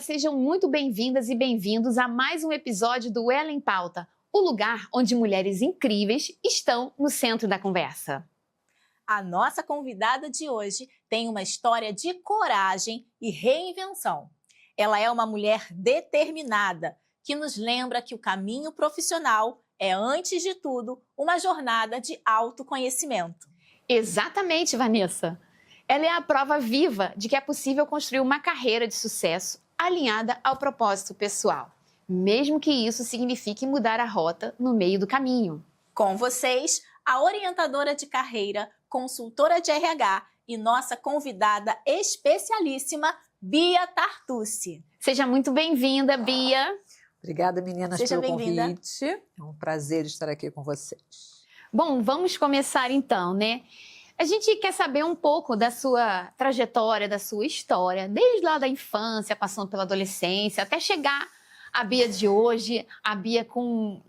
sejam muito bem-vindas e bem-vindos a mais um episódio do Ela em Pauta, o lugar onde mulheres incríveis estão no centro da conversa. A nossa convidada de hoje tem uma história de coragem e reinvenção. Ela é uma mulher determinada, que nos lembra que o caminho profissional é, antes de tudo, uma jornada de autoconhecimento. Exatamente, Vanessa. Ela é a prova viva de que é possível construir uma carreira de sucesso alinhada ao propósito pessoal, mesmo que isso signifique mudar a rota no meio do caminho. Com vocês, a orientadora de carreira, consultora de RH e nossa convidada especialíssima, Bia Tartucci. Seja muito bem-vinda, Bia. Obrigada, meninas, Seja pelo bem-vinda. convite. É um prazer estar aqui com vocês. Bom, vamos começar então, né? A gente quer saber um pouco da sua trajetória, da sua história, desde lá da infância, passando pela adolescência, até chegar à Bia de hoje, a Bia com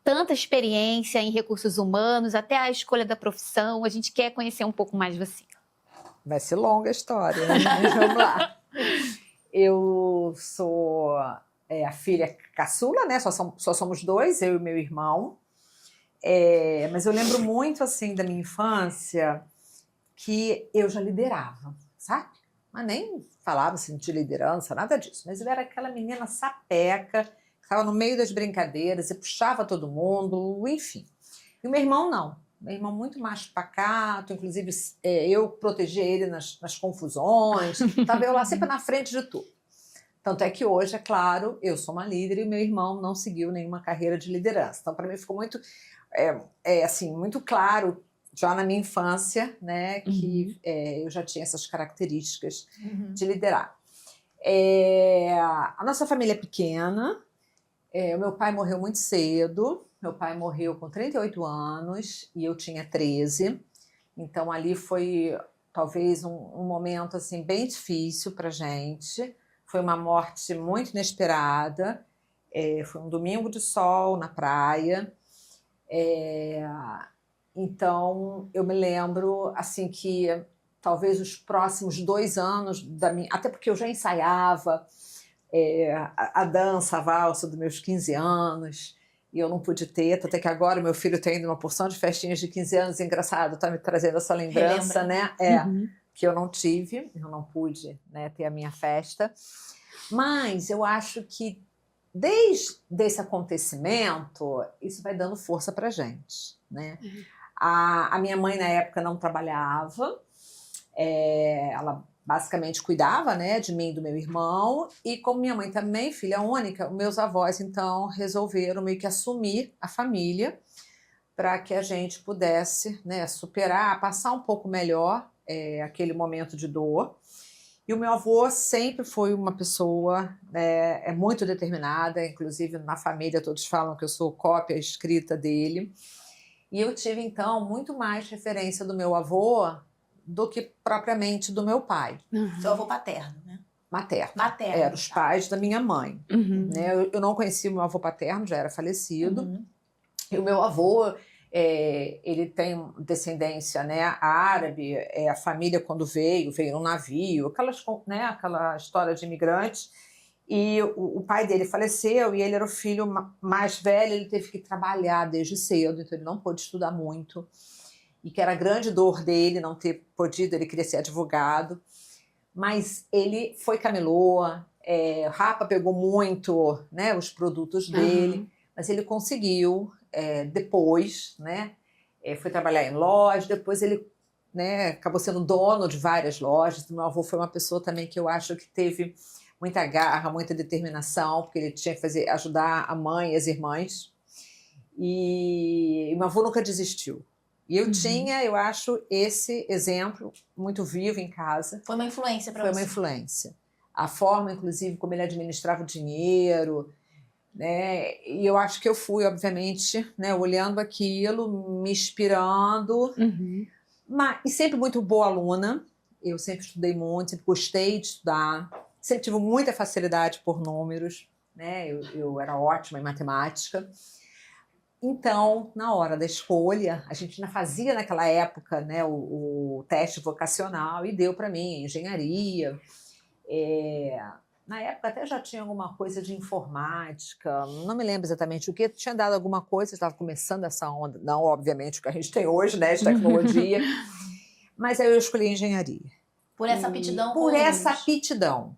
tanta experiência em recursos humanos, até a escolha da profissão. A gente quer conhecer um pouco mais de você. Vai ser longa a história, né? Mas vamos lá. Eu sou a filha caçula, né? Só somos dois, eu e meu irmão. Mas eu lembro muito, assim, da minha infância, que eu já liderava, sabe? Mas nem falava assim, de liderança, nada disso. Mas eu era aquela menina sapeca, que estava no meio das brincadeiras e puxava todo mundo, enfim. E o meu irmão não. Meu irmão muito mais pacato, inclusive eu protegia ele nas confusões, estava eu lá sempre na frente de tudo. Tanto é que hoje, é claro, eu sou uma líder e o meu irmão não seguiu nenhuma carreira de liderança. Então, para mim, ficou muito, assim, muito claro, já na minha infância, né, que eu já tinha essas características de liderar. A nossa família é pequena, o meu pai morreu muito cedo, meu pai morreu com 38 anos e eu tinha 13, então ali foi talvez um momento assim, bem difícil para a gente, foi uma morte muito inesperada, foi um domingo de sol na praia, então eu me lembro assim que talvez os próximos 2 anos da minha, até porque eu já ensaiava a dança, a valsa dos meus 15 anos, e eu não pude ter, até que agora meu filho tem indo uma porção de festinhas de 15 anos, engraçado, tá me trazendo essa lembrança, né? Que eu não tive, eu não pude, né, ter a minha festa. Mas eu acho que desde esse acontecimento, isso vai dando força pra gente, né? A minha mãe, na época, não trabalhava, ela basicamente cuidava, né, de mim e do meu irmão, e como minha mãe também, filha única, meus avós, então, resolveram meio que assumir a família para que a gente pudesse, né, superar, passar um pouco melhor aquele momento de dor. E o meu avô sempre foi uma pessoa muito determinada, inclusive na família todos falam que eu sou cópia escrita dele. E eu tive, então, muito mais referência do meu avô do que propriamente do meu pai. Seu avô paterno, né? Materno. Materno. Eram os pais da minha mãe. Né? Eu não conhecia o meu avô paterno, já era falecido. E o meu avô, ele tem descendência, né, árabe, a família quando veio num navio, aquela história de imigrantes. E o pai dele faleceu e ele era o filho mais velho, ele teve que trabalhar desde cedo, então ele não pôde estudar muito. E que era a grande dor dele não ter podido, ele queria ser advogado. Mas ele foi camelô, o Rapa pegou muito, né, os produtos dele, mas ele conseguiu depois, né, foi trabalhar em loja, depois ele, né, acabou sendo dono de várias lojas. Meu avô foi uma pessoa também que eu acho que teve muita garra, muita determinação, porque ele tinha que ajudar a mãe e as irmãs. E meu avô nunca desistiu. E eu tinha, eu acho, esse exemplo muito vivo em casa. Foi uma influência para você? Foi uma influência. A forma, inclusive, como ele administrava o dinheiro, né? E eu acho que eu fui, obviamente, né, olhando aquilo, me inspirando. E sempre muito boa aluna. Eu sempre estudei muito, sempre gostei de estudar. Sempre tive muita facilidade por números, né? Eu era ótima em matemática. Então, na hora da escolha, a gente ainda fazia naquela época, né, o teste vocacional e deu para mim engenharia. na época até já tinha alguma coisa de informática, não me lembro exatamente o que, tinha dado alguma coisa, estava começando essa onda, não obviamente o que a gente tem hoje, né, de tecnologia, mas aí eu escolhi engenharia. Por essa aptidão com Por essa números. aptidão.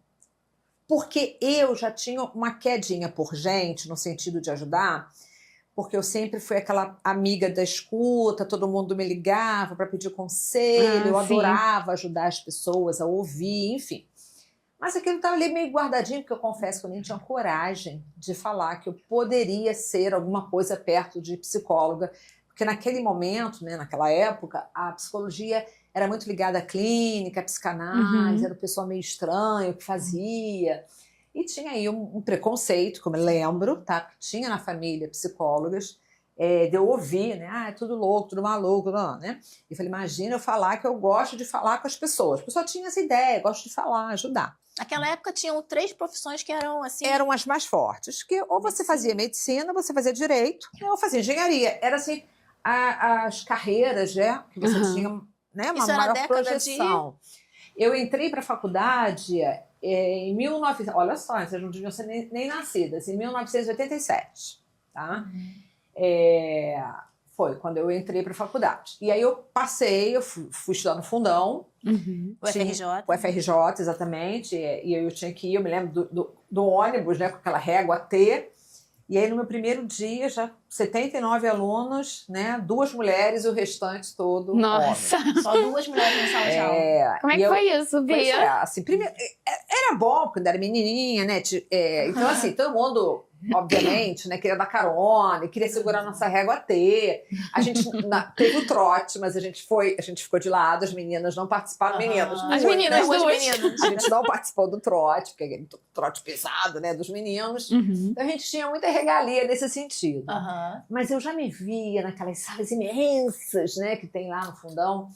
Porque eu já tinha uma quedinha por gente, no sentido de ajudar, porque eu sempre fui aquela amiga da escuta, todo mundo me ligava para pedir conselho, eu sim. adorava ajudar as pessoas a ouvir, enfim. Mas aquilo estava ali meio guardadinho, porque eu confesso que eu nem tinha coragem de falar que eu poderia ser alguma coisa perto de psicóloga, porque naquele momento, né, naquela época, a psicologia era muito ligada à clínica, à psicanálise, era o pessoal meio estranho que fazia. E tinha aí um preconceito, como eu lembro, tá? Que tinha na família psicólogas, de eu ouvir, né? Ah, é tudo louco, tudo maluco, não, né? E eu falei, imagina eu falar que eu gosto de falar com as pessoas. A pessoa tinha essa ideia, gosto de falar, ajudar. Naquela época tinham 3 profissões que eram assim. Eram as mais fortes, que ou você fazia medicina, ou você fazia direito, ou fazia engenharia. Era assim, as carreiras, né? Que você tinha, né, uma Isso era maior década projeção. Eu entrei para a faculdade em 1900, olha só, vocês não deviam ser nem nascidas, em 1987, tá? Foi quando eu entrei para a faculdade. E aí eu passei, eu fui estudar no Fundão. O FRJ. O FRJ, exatamente. E eu tinha que ir, eu me lembro do ônibus, né, com aquela régua T. E aí no meu primeiro dia, já 79 alunos, né, 2 mulheres e o restante todo Nossa! homem. Só 2 mulheres na sala de aula. Como é que foi isso, Pois Bia? é, assim, primeiro, era bom, quando era menininha, né? Então, assim, todo mundo, obviamente, né, queria dar carona, queria segurar nossa régua T. A gente teve o trote, mas a gente ficou de lado, as meninas não participaram. Meninas, As meninas, duas duas. meninas. a gente não participou do trote, porque é trote pesado, né, dos meninos. Então, a gente tinha muita regalia nesse sentido. Mas eu já me via naquelas salas imensas, né, que tem lá no Fundão.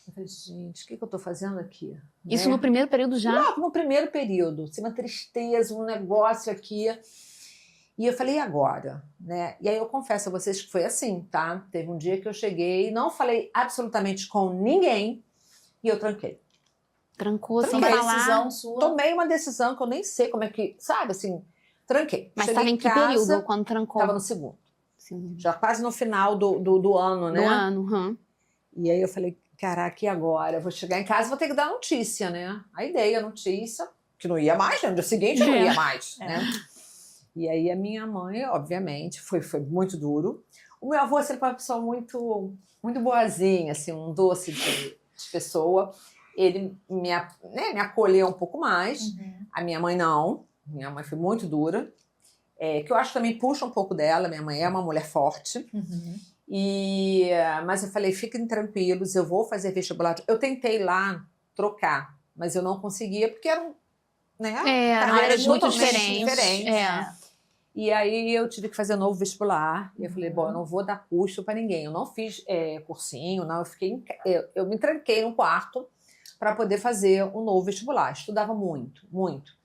Eu falei, gente, o que eu estou fazendo aqui? Isso no primeiro período já? Não, no primeiro período. Assim, uma tristeza, um negócio aqui. E eu falei, e agora? Né? E aí eu confesso a vocês que foi assim, tá? Teve um dia que eu cheguei, não falei absolutamente com ninguém e eu tranquei. Trancou sem Uma falar. decisão sua. Tomei uma decisão que eu nem sei como é que... Sabe, assim, tranquei. Mas Cheguei estava em que casa, período quando trancou? Estava no segundo. Sim. Já quase no final do ano, né? Do ano. E aí eu falei, caraca, e agora? Eu vou chegar em casa e vou ter que dar notícia, né? Aí dei a notícia, que não ia mais, né? No dia seguinte eu não ia mais, né? E aí a minha mãe, obviamente, foi muito duro. O meu avô sempre foi uma pessoa muito, muito boazinha, assim, um doce de pessoa. Ele me acolheu um pouco mais. A minha mãe não. Minha mãe foi muito dura. Que eu acho que também puxa um pouco dela. Minha mãe é uma mulher forte. Mas eu falei, fiquem tranquilos, eu vou fazer vestibular. Eu tentei lá trocar, mas eu não conseguia, porque eram, né, carreiras muito totalmente diferentes. E aí eu tive que fazer um novo vestibular. E eu falei, bom, eu não vou dar custo para ninguém. Eu não fiz cursinho, não. Eu me tranquei no quarto para poder fazer um novo vestibular. Estudava muito, muito.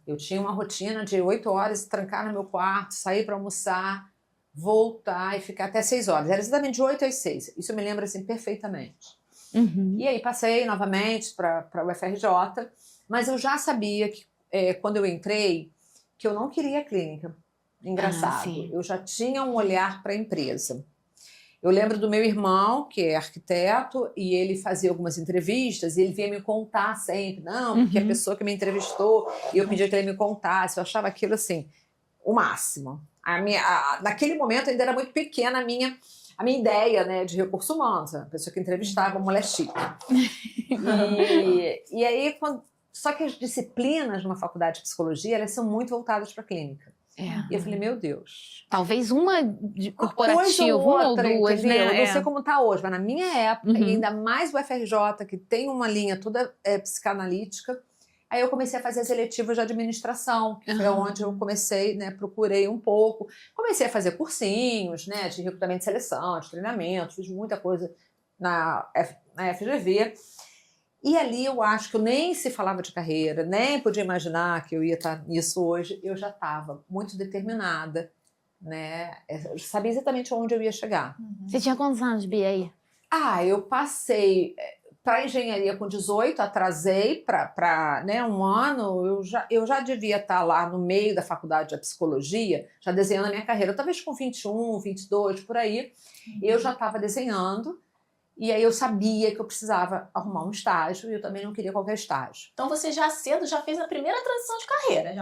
Eu tinha uma rotina de 8 horas, trancar no meu quarto, sair para almoçar, voltar e ficar até 6 horas. Era exatamente de 8 às 6. Isso eu me lembro assim perfeitamente. E aí passei novamente para o UFRJ, mas eu já sabia que quando eu entrei, que eu não queria clínica. Engraçado. Eu já tinha um olhar para a empresa. Eu lembro do meu irmão, que é arquiteto, e ele fazia algumas entrevistas, e ele vinha me contar sempre, não, porque a pessoa que me entrevistou, e eu pedia que ele me contasse, eu achava aquilo assim, o máximo. Naquele momento ainda era muito pequena a minha ideia, né, de recursos humanos, a pessoa que entrevistava, uma mulher chique. E aí, só que as disciplinas numa faculdade de psicologia, elas são muito voltadas para a clínica. E eu falei, meu Deus. Talvez uma de corporativa, uma ou duas, entendeu? né? Eu não sei como está hoje, mas na minha época, e ainda mais o FRJ, que tem uma linha toda psicanalítica, aí eu comecei a fazer as eletivas de administração, que foi onde eu comecei, né, procurei um pouco. Comecei a fazer cursinhos, né, de recrutamento e seleção, de treinamento, fiz muita coisa na FGV. E ali eu acho que eu nem se falava de carreira, nem podia imaginar que eu ia estar nisso hoje. Eu já estava muito determinada, né? Eu sabia exatamente onde eu ia chegar. Você tinha quantos anos, Bia, aí? Eu passei para engenharia com 18, atrasei para né, um ano, eu já devia estar lá no meio da faculdade de psicologia, já desenhando a minha carreira, talvez com 21, 22, por aí, eu já estava desenhando, e aí eu sabia que eu precisava arrumar um estágio, e eu também não queria qualquer estágio. Então você já cedo já fez a primeira transição de carreira.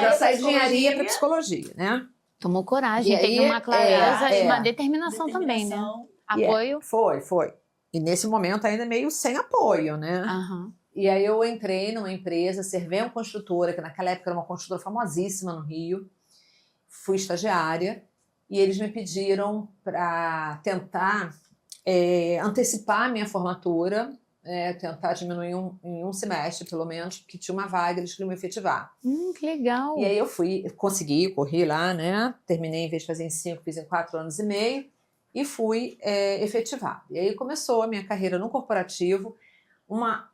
Já saí de engenharia para psicologia, né? Tomou coragem, E teve aí, uma clareza e uma determinação também, né? Apoio. Foi. E nesse momento ainda meio sem apoio, né? Aham. E aí eu entrei numa empresa, Servem Construtora, que naquela época era uma construtora famosíssima no Rio. Fui estagiária e eles me pediram para tentar antecipar a minha formatura, tentar diminuir em um semestre, pelo menos, porque tinha uma vaga, eles queriam me efetivar. Que legal. E aí eu corri lá, né? Terminei, em vez de fazer em 5, fiz em 4 anos e meio. E fui efetivada. E aí começou a minha carreira no corporativo,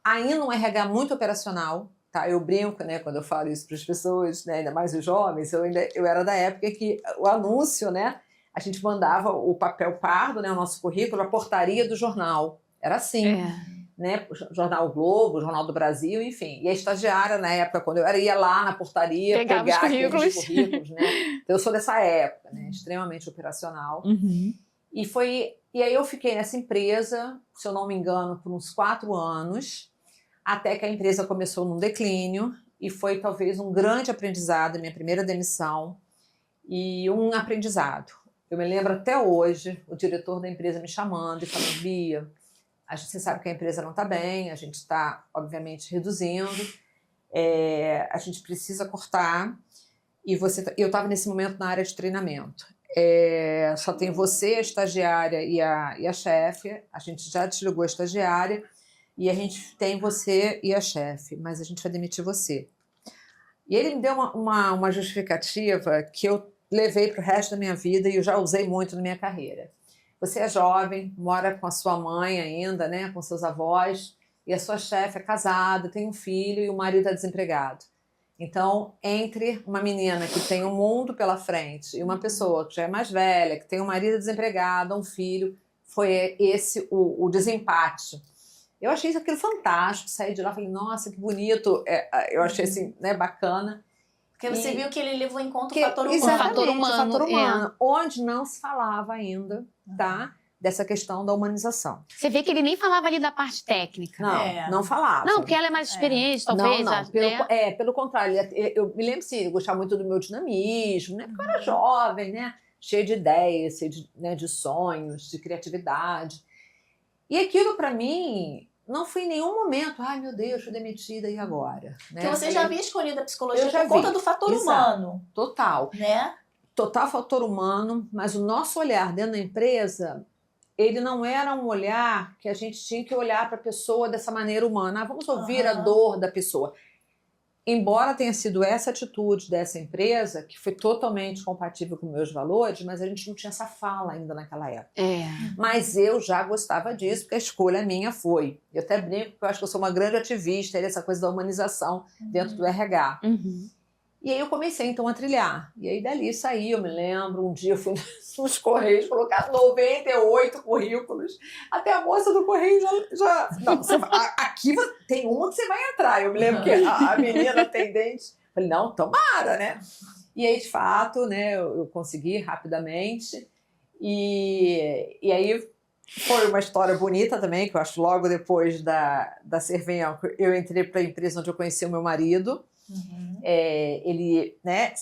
ainda um RH muito operacional, tá? Eu brinco, né, quando eu falo isso para as pessoas, né, ainda mais os jovens, eu era da época que o anúncio, né, a gente mandava o papel pardo, né, o nosso currículo, a portaria do jornal. Era assim, né, Jornal Globo, Jornal do Brasil, enfim. E a estagiária, na época, quando eu ia lá na portaria, pegar aqueles currículos, né? Então, eu sou dessa época, né, extremamente operacional. Uhum. E aí eu fiquei nessa empresa, se eu não me engano, por uns 4 anos, até que a empresa começou num declínio, e foi talvez um grande aprendizado, minha primeira demissão, e um aprendizado. Eu me lembro até hoje, o diretor da empresa me chamando e falando: Bia, você sabe que a empresa não está bem, a gente está, obviamente, reduzindo, a gente precisa cortar, e eu estava nesse momento na área de treinamento. Só tem você, a estagiária e a chefe. A gente já desligou a estagiária e a gente tem você e a chefe, mas a gente vai demitir você. E ele me deu uma justificativa que eu levei para o resto da minha vida e eu já usei muito na minha carreira. Você é jovem, mora com a sua mãe ainda, né, com seus avós, e a sua chefe é casada, tem um filho e o marido é desempregado. Então, entre uma menina que tem um mundo pela frente e uma pessoa que já é mais velha, que tem um marido desempregado, um filho, foi esse o desempate. Eu achei aquilo fantástico, saí de lá e falei: nossa, que bonito, eu achei assim, né, bacana. Porque você viu que ele levou em conta o fator humano. Exatamente, o fator humano, onde não se falava ainda, tá? Dessa questão da humanização. Você vê que ele nem falava ali da parte técnica. Não falava. Não, porque ela é mais experiente, talvez. Não. Pelo contrário, eu me lembro, sim, ele gostava muito do meu dinamismo, né? Porque eu era jovem, né? Cheio de ideias, cheio de sonhos, de criatividade. E aquilo, para mim, não foi em nenhum momento: ai, meu Deus, fui demitida, e agora? Né? Porque você já havia escolhido a psicologia por conta do fator humano. Total. Né? Total fator humano, mas o nosso olhar dentro da empresa, ele não era um olhar que a gente tinha que olhar para a pessoa dessa maneira humana. Vamos ouvir a dor da pessoa. Embora tenha sido essa atitude dessa empresa, que foi totalmente compatível com meus valores, mas a gente não tinha essa fala ainda naquela época. Mas eu já gostava disso, porque a escolha minha foi. Eu até brinco, porque eu acho que eu sou uma grande ativista dessa coisa da humanização dentro do RH. E aí eu comecei, então, a trilhar. E aí, dali, saí, eu me lembro, um dia eu fui nos Correios colocar 98 currículos. Até a moça do Correio já não, aqui tem uma que você vai entrar. Eu me lembro que a menina atendente, falei: não, tomara, né? E aí, de fato, né, eu consegui rapidamente. E aí foi uma história bonita também, que eu acho logo depois da Servem, eu entrei para a empresa onde eu conheci o meu marido. Ele, né,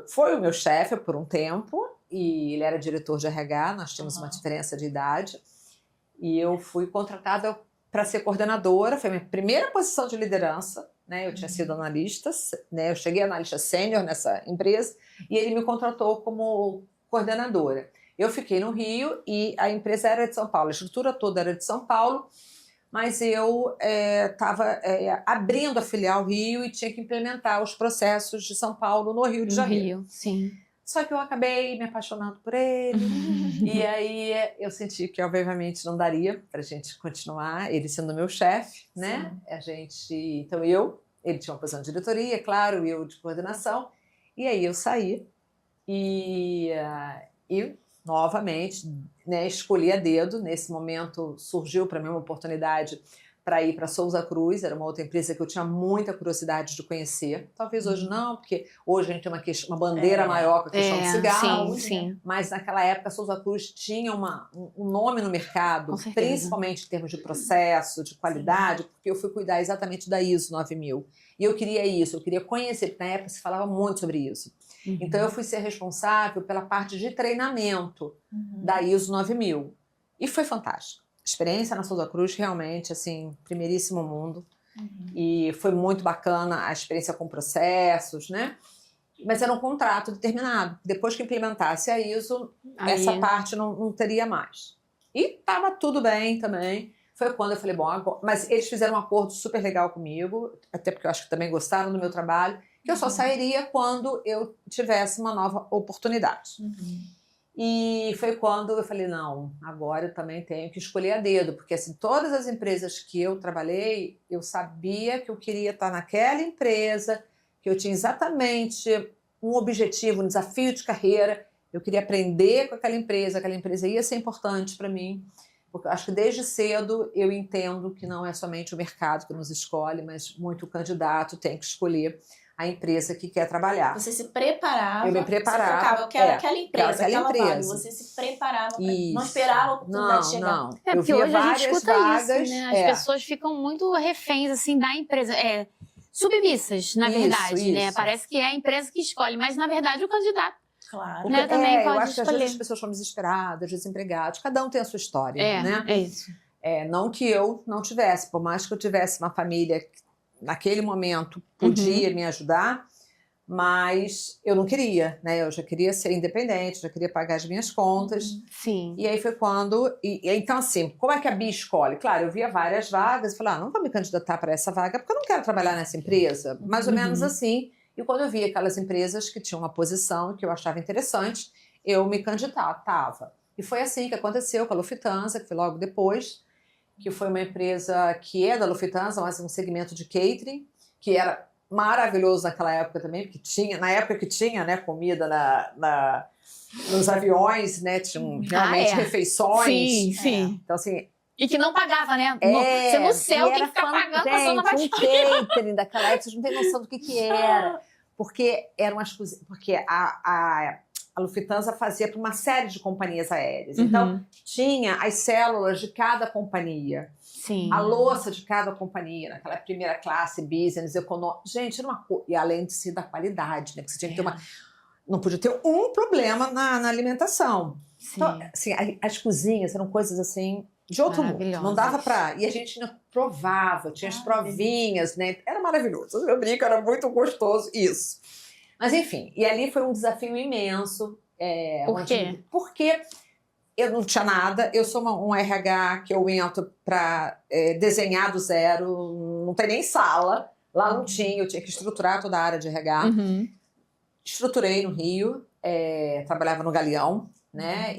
foi o meu chefe por um tempo, e ele era diretor de RH, nós tínhamos uma diferença de idade, e eu fui contratada para ser coordenadora. Foi a minha primeira posição de liderança, né? Eu tinha sido analista, né? Eu cheguei analista sênior nessa empresa, e ele me contratou como coordenadora. Eu fiquei no Rio e a empresa era de São Paulo, a estrutura toda era de São Paulo, mas eu estava abrindo a filial Rio e tinha que implementar os processos de São Paulo no Rio de Janeiro. Sim. Só que eu acabei me apaixonando por ele, e aí eu senti que, obviamente, não daria para a gente continuar, ele sendo meu chefe, né? Então ele tinha uma posição de diretoria, claro, eu de coordenação, e aí eu saí e novamente, né, escolhi a dedo. Nesse momento surgiu para mim uma oportunidade para ir para Souza Cruz, era uma outra empresa que eu tinha muita curiosidade de conhecer. Talvez hoje não, porque hoje a gente tem uma bandeira maior com a questão do cigarro. Sim. Mas naquela época a Souza Cruz tinha um nome no mercado, principalmente em termos de processo, de qualidade, porque eu fui cuidar exatamente da ISO 9000. E eu queria isso, eu queria conhecer, porque na época se falava muito sobre isso. Então eu fui ser responsável pela parte de treinamento da ISO 9000. E foi fantástico. A experiência na Souza Cruz realmente, assim, primeiríssimo mundo. E foi muito bacana a experiência com processos, né? Mas era um contrato determinado. Depois que implementasse a ISO, essa parte não teria mais. E estava tudo bem também. Foi quando eu falei, bom, agora... Mas eles fizeram um acordo super legal comigo, até porque eu acho que também gostaram do meu trabalho, que eu só sairia quando eu tivesse uma nova oportunidade. E foi quando eu falei, não, agora eu também tenho que escolher a dedo, porque assim, todas as empresas que eu trabalhei, eu sabia que eu queria estar naquela empresa, que eu tinha exatamente um objetivo, um desafio de carreira, eu queria aprender com aquela empresa ia ser importante para mim, porque eu acho que desde cedo eu entendo que não é somente o mercado que nos escolhe, mas muito o candidato tem que escolher a empresa que quer trabalhar. Você se preparava. Eu me preparava. Você focava, eu quero aquela empresa, aquela empresa. vaga. Você se preparava, Isso. não esperava a oportunidade de chegar. Não. É, Eu porque via hoje a gente várias escuta vagas, isso, né? As pessoas ficam muito reféns, assim, da empresa. Submissas, na verdade, né? Isso. Parece que é a empresa que escolhe, mas na verdade o candidato, Claro. né, também eu pode acho que às escolher. vezes as pessoas são desesperadas, desempregadas, cada um tem a sua história, né? É isso. Não que eu não tivesse, por mais que eu tivesse uma família que naquele momento podia me ajudar, mas eu não queria, né? Eu já queria ser independente, já queria pagar as minhas contas. Sim. E aí foi quando... então, assim, como é que a Bia escolhe? Claro, eu via várias vagas e falei, não vou me candidatar para essa vaga porque eu não quero trabalhar nessa empresa. Mais ou menos assim. E quando eu via aquelas empresas que tinham uma posição que eu achava interessante, eu me candidatava. E foi assim que aconteceu com a Lufthansa, que foi logo depois, que foi uma empresa que é da Lufthansa, mas um segmento de catering, que era maravilhoso naquela época também, porque tinha, na época que tinha, né, comida nos aviões, né, tinham realmente refeições. Sim. Então, assim... E que não pagava, né? Você no céu tem que ficar pagando, a pessoa não vai te pagar. Catering daquela época, vocês não têm noção do que era. Porque eram as cozinhas... Porque a Lufthansa fazia para uma série de companhias aéreas. Então, tinha as células de cada companhia. Sim. A louça de cada companhia, naquela primeira classe, business, econômica. Gente, era uma coisa... E além de ser da qualidade, né? Porque você tinha que ter uma... Não podia ter um problema na alimentação. Sim. Então, assim, as cozinhas eram coisas assim... de outro mundo. Não dava pra... E a gente provava, tinha as provinhas, né? Era maravilhoso. Eu brinco, era muito gostoso isso. Mas, enfim, e ali foi um desafio imenso. Por quê? Porque eu não tinha nada. Eu sou um RH que eu entro para desenhar do zero. Não tem nem sala. Lá não tinha. Eu tinha que estruturar toda a área de RH. Estruturei no Rio. Trabalhava no Galeão, né?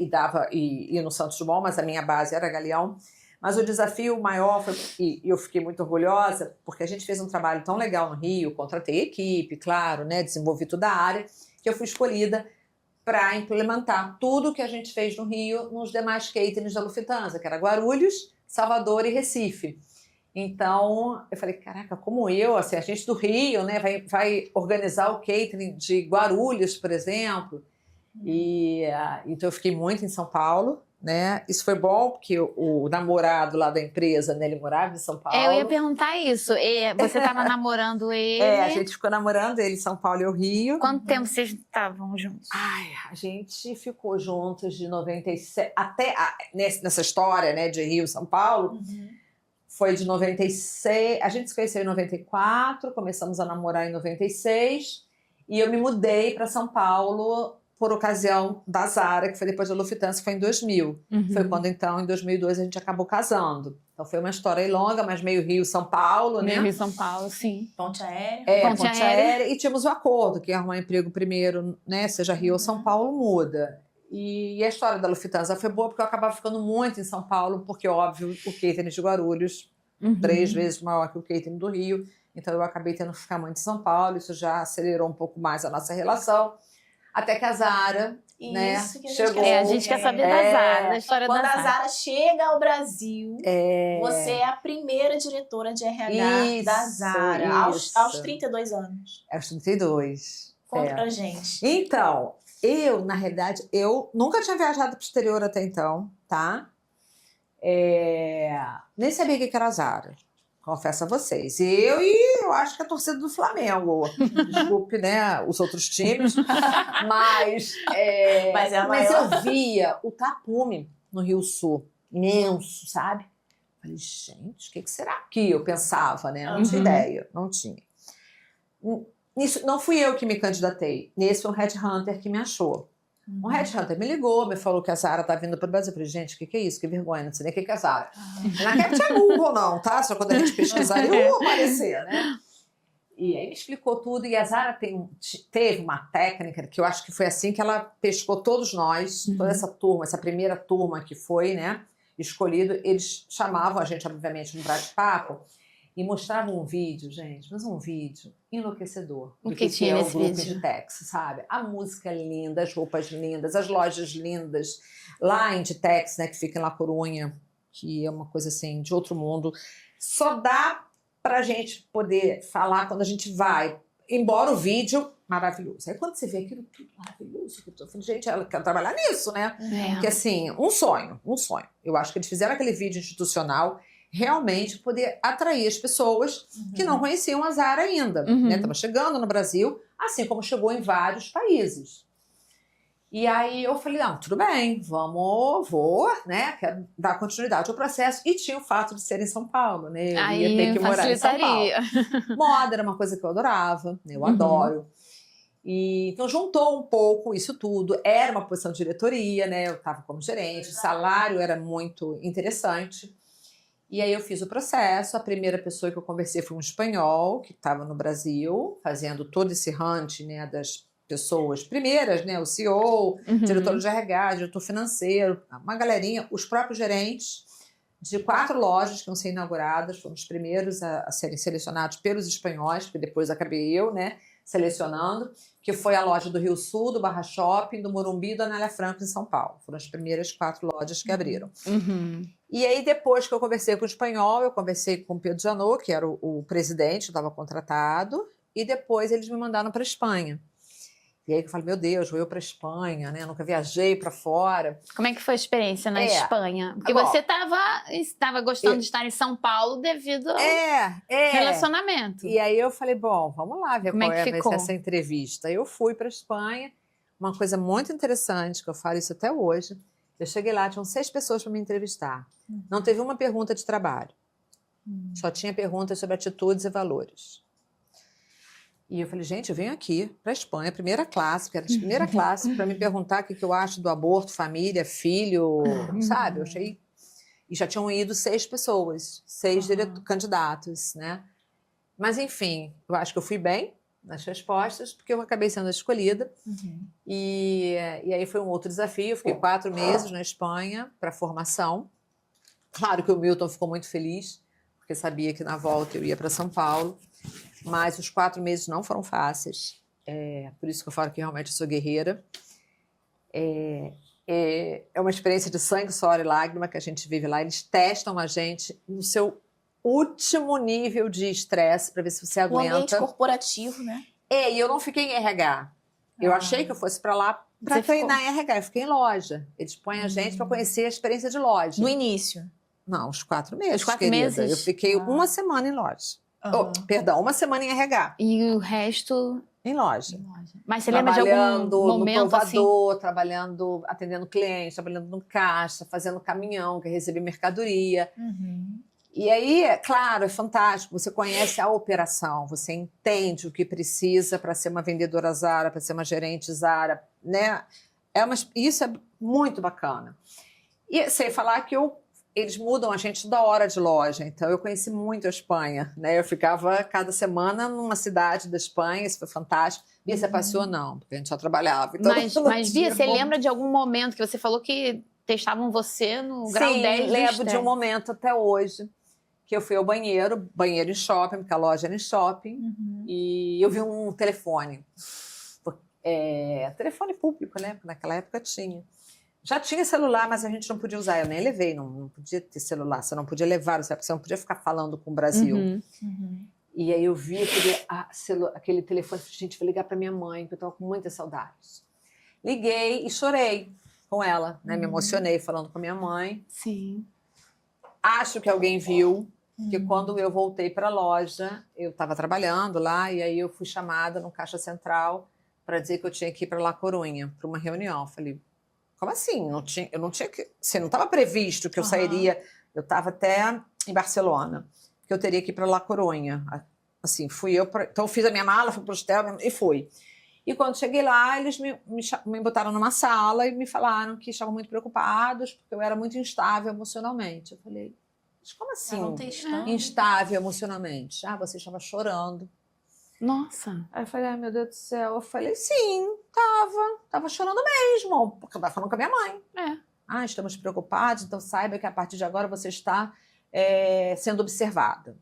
E no Santos Dumont, mas a minha base era Galeão. Mas o desafio maior foi, e eu fiquei muito orgulhosa, porque a gente fez um trabalho tão legal no Rio, contratei equipe, claro, né? Desenvolvi toda a área, que eu fui escolhida para implementar tudo que a gente fez no Rio nos demais caterings da Lufthansa, que era Guarulhos, Salvador e Recife. Então, eu falei, caraca, como eu, assim, a gente do Rio, né, vai organizar o catering de Guarulhos, por exemplo. Então eu fiquei muito em São Paulo, né? Isso foi bom, porque o namorado lá da empresa, né, ele morava em São Paulo. Eu ia perguntar isso. Você estava namorando ele? A gente ficou namorando ele em São Paulo e o Rio. Quanto tempo vocês estavam juntos? A gente ficou juntos de 97, até nessa história, né, de Rio e São Paulo, foi de 96, a gente se conheceu em 94, começamos a namorar em 96, e eu me mudei para São Paulo por ocasião da Zara, que foi depois da Lufthansa, foi em 2000. Foi quando, então, em 2002, a gente acabou casando. Então, foi uma história aí longa, mas meio Rio-São Paulo, né? Meio Rio-São Paulo, sim. Ponte aérea. Ponte aérea. E tínhamos o acordo, que arrumar emprego primeiro, né? Seja Rio ou São Paulo, muda. E a história da Lufthansa foi boa, porque eu acabava ficando muito em São Paulo, porque, óbvio, o catering de Guarulhos, 3 vezes maior que o catering do Rio. Então, eu acabei tendo que ficar muito em São Paulo. Isso já acelerou um pouco mais a nossa relação. Até que a Zara né? Isso que a gente Chegou. quer A gente quer saber da Zara, da história Quando da a Zara. Zara chega ao Brasil, você é a primeira diretora de RH da Zara, aos 32 anos. Aos 32. Conta pra gente. Então, na realidade, eu nunca tinha viajado para o exterior até então, tá? Nem sabia o que era Zara, confesso a vocês. Eu acho que a torcida do Flamengo, desculpe, né, os outros times, mas eu via o tapume no Rio Sul, imenso, sabe? Falei, gente, o que será que eu pensava, né? Não tinha ideia, não tinha. Nisso, não fui eu que me candidatei, nesse foi um headhunter que me achou. Um headhunter me ligou, me falou que a Zara tá vindo para o Brasil. Eu falei, gente, o que é isso? Que vergonha, não sei nem o que é a Zara. Não quero tinha Google, não, tá? Só quando a gente pesquisar, eu vou aparecer, né? E aí me explicou tudo. E a Zara teve uma técnica que eu acho que foi assim que ela pescou todos nós, toda essa turma, essa primeira turma que foi, né, escolhido. Eles chamavam a gente, obviamente, no bate-papo e mostravam um vídeo, gente, mas um vídeo enlouquecedor. O que tinha nesse grupo vídeo? de Tex, sabe? A música linda, as roupas lindas, as lojas lindas. Lá em Tex, né, que fica em La Coruña, que é uma coisa assim de outro mundo. Só dá pra gente poder falar quando a gente vai, embora o vídeo maravilhoso. Aí quando você vê aquilo tudo maravilhoso, eu falei, gente, ela quer trabalhar nisso, né? Porque assim, um sonho. Eu acho que eles fizeram aquele vídeo institucional realmente poder atrair as pessoas que não conheciam a Zara ainda. Né? Estava chegando no Brasil, assim como chegou em vários países. E aí eu falei, não, tudo bem, vou, né? Quero dar continuidade ao processo. E tinha o fato de ser em São Paulo, né? Eu ia ter que morar em São Paulo. Moda era uma coisa que eu adorava, né? Eu adoro. E, então juntou um pouco isso tudo. Era uma posição de diretoria, né? Eu estava como gerente, o salário era muito interessante. E aí eu fiz o processo. A primeira pessoa que eu conversei foi um espanhol que estava no Brasil, fazendo todo esse hunt, né, das pessoas primeiras, né, o CEO, diretor de RH, diretor financeiro, uma galerinha, os próprios gerentes de 4 lojas que iam ser inauguradas, foram os primeiros a serem selecionados pelos espanhóis, porque depois acabei eu, né, selecionando, que foi a loja do Rio Sul, do Barra Shopping, do Morumbi e do Anália Franco em São Paulo. Foram as primeiras 4 lojas que abriram. E aí, depois que eu conversei com o espanhol, eu conversei com o Pedro Janot, que era o presidente, eu estava contratado, e depois eles me mandaram para a Espanha. E aí eu falei, meu Deus, vou eu para a Espanha, né? Eu nunca viajei para fora. Como é que foi a experiência na Espanha? Porque você estava gostando de estar em São Paulo devido ao relacionamento. E aí eu falei, bom, vamos lá ver Como qual é que ficou? essa entrevista. Eu fui para a Espanha, uma coisa muito interessante, que eu falo isso até hoje. Eu cheguei lá, tinham 6 pessoas para me entrevistar. Não teve uma pergunta de trabalho. Só tinha perguntas sobre atitudes e valores. E eu falei, gente, eu venho aqui para a Espanha, primeira classe, porque era de primeira classe, para me perguntar o que eu acho do aborto, família, filho, sabe? Eu achei... E já tinham ido 6 pessoas, 6 candidatos, né? Mas, enfim, eu acho que eu fui bem nas respostas, porque eu acabei sendo escolhida. E aí foi um outro desafio. Eu fiquei 4 meses na Espanha para formação. Claro que o Milton ficou muito feliz, porque sabia que na volta eu ia para São Paulo. Mas os 4 meses não foram fáceis. Por isso que eu falo que realmente eu sou guerreira. É uma experiência de sangue, suor e lágrima que a gente vive lá. Eles testam a gente no seu último nível de estresse para ver se você aguenta. O ambiente corporativo, né? E eu não fiquei em RH. Eu achei que eu fosse para lá para treinar em RH. Eu fiquei em loja. Eles põem a gente para conhecer a experiência de loja. No início? Não, os 4 meses, Os 4 querida. meses? Eu fiquei uma semana em loja. Perdão, uma semana em RH. E o resto... Em loja. Mas você lembra de algum momento no provador, trabalhando, atendendo clientes, trabalhando no caixa, fazendo caminhão, que recebia mercadoria. E aí, claro, é fantástico. Você conhece a operação, você entende o que precisa para ser uma vendedora Zara, para ser uma gerente Zara, né? Isso é muito bacana. E sei falar que eles mudam a gente toda hora de loja, então eu conheci muito a Espanha, né? Eu ficava cada semana numa cidade da Espanha, isso foi fantástico. Bia, você passeou? Não, porque a gente só trabalhava. Então mas Bia, você lembra de algum momento que você falou que testavam você no grau 10 do lembro de um momento até hoje, que eu fui ao banheiro em shopping, porque a loja era em shopping, e eu vi um telefone. telefone público, né? Porque naquela época tinha. Já tinha celular, mas a gente não podia usar. Eu nem levei, não podia ter celular. Você não podia levar, você não podia ficar falando com o Brasil. E aí eu vi aquele telefone, gente, vou ligar para minha mãe, que eu estava com muitas saudades. Liguei e chorei com ela, né? Me emocionei falando com a minha mãe. Sim. Acho que alguém viu, que quando eu voltei para a loja, eu estava trabalhando lá, e aí eu fui chamada no Caixa Central para dizer que eu tinha que ir para La Corunha, para uma reunião. Eu falei, como assim? Eu não tinha que... Você não estava previsto que eu sairia... Eu estava até em Barcelona, que eu teria que ir para La Corunha. Assim, fui eu... Então eu fiz a minha mala, fui para o hotel e fui. E quando cheguei lá, eles me botaram numa sala e me falaram que estavam muito preocupados, porque eu era muito instável emocionalmente. Eu falei, mas como assim? Instável emocionalmente? Ah, você estava chorando. Nossa. Aí eu falei, ai meu Deus do céu. Eu falei, sim, tava chorando mesmo, porque eu tava falando com a minha mãe. Ah, estamos preocupados, então saiba que a partir de agora você está sendo observada.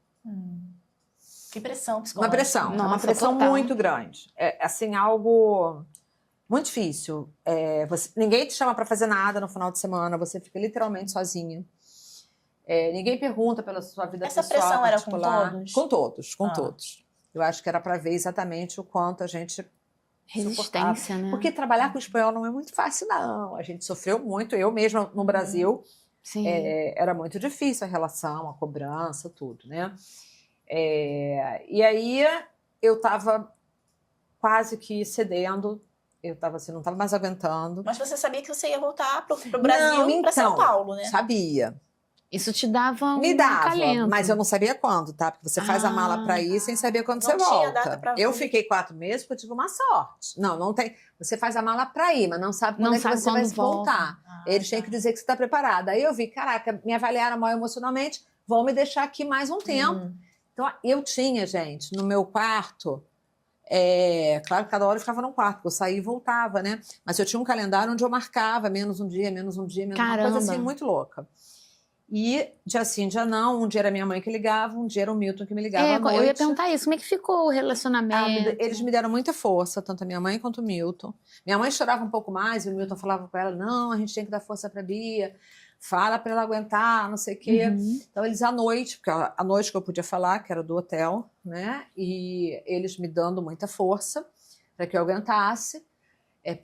Que pressão psicológica. Uma pressão, Nossa, uma pressão total. muito grande. É assim, algo muito difícil. Ninguém te chama para fazer nada no final de semana, você fica literalmente sozinha. Ninguém pergunta pela sua vida Essa pessoal, pressão era particular. com todos? Com todos. Eu acho que era para ver exatamente o quanto a gente Resistência, né? Porque trabalhar com espanhol não é muito fácil, não. A gente sofreu muito. Eu mesma, no Brasil, Sim. era muito difícil a relação, a cobrança, tudo, né? E aí eu estava quase que cedendo. Eu estava assim, não estava mais aguentando. Mas você sabia que você ia voltar pro Brasil e para São Paulo, né? Sabia. Isso te dava Me dava, acalento. mas eu não sabia quando, tá? Porque você faz a mala para ir sem saber quando Não você tinha volta. data pra Eu vir. fiquei 4 meses porque eu tive uma sorte. Não tem. Você faz a mala para ir, mas não sabe quando Não é que sabe você vai quando volta. voltar. Eles têm que dizer que você está preparada. Aí eu vi, caraca, me avaliaram mal emocionalmente, vão me deixar aqui mais um tempo. Então, eu tinha, gente, no meu quarto... claro que cada hora eu ficava num quarto, porque eu saía e voltava, né? Mas eu tinha um calendário onde eu marcava menos um dia, menos um dia, menos uma coisa assim muito louca. E dia sim, dia não, um dia era minha mãe que ligava, um dia era o Milton que me ligava à noite. Eu ia perguntar isso, como é que ficou o relacionamento? Eles me deram muita força, tanto a minha mãe quanto o Milton. Minha mãe chorava um pouco mais e o Milton falava com ela, não, a gente tem que dar força pra Bia, fala pra ela aguentar, não sei o quê. Então eles à noite, porque a noite que eu podia falar, que era do hotel, né? E eles me dando muita força para que eu aguentasse.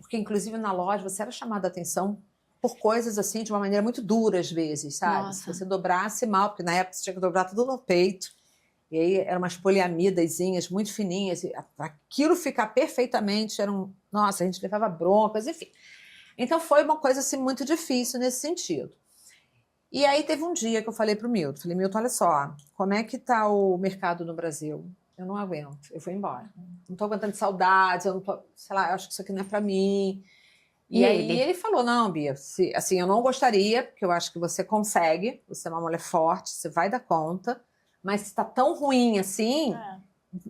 Porque inclusive na loja você era chamada a atenção por coisas assim, de uma maneira muito dura às vezes, sabe? Nossa. Se você dobrasse mal, porque na época você tinha que dobrar tudo no peito. E aí eram umas poliamidazinhas muito fininhas. E aquilo ficar perfeitamente, nossa, a gente levava broncas, enfim. Então foi uma coisa assim muito difícil nesse sentido. E aí teve um dia que eu falei pro Milton, falei, Milton, olha só, como é que tá o mercado no Brasil? Eu não aguento, eu fui embora. Não tô aguentando de saudades, eu não tô, sei lá, eu acho que isso aqui não é para mim. E aí ele falou, não, Bia, assim, eu não gostaria, porque eu acho que você consegue, você é uma mulher forte, você vai dar conta, mas se tá tão ruim assim,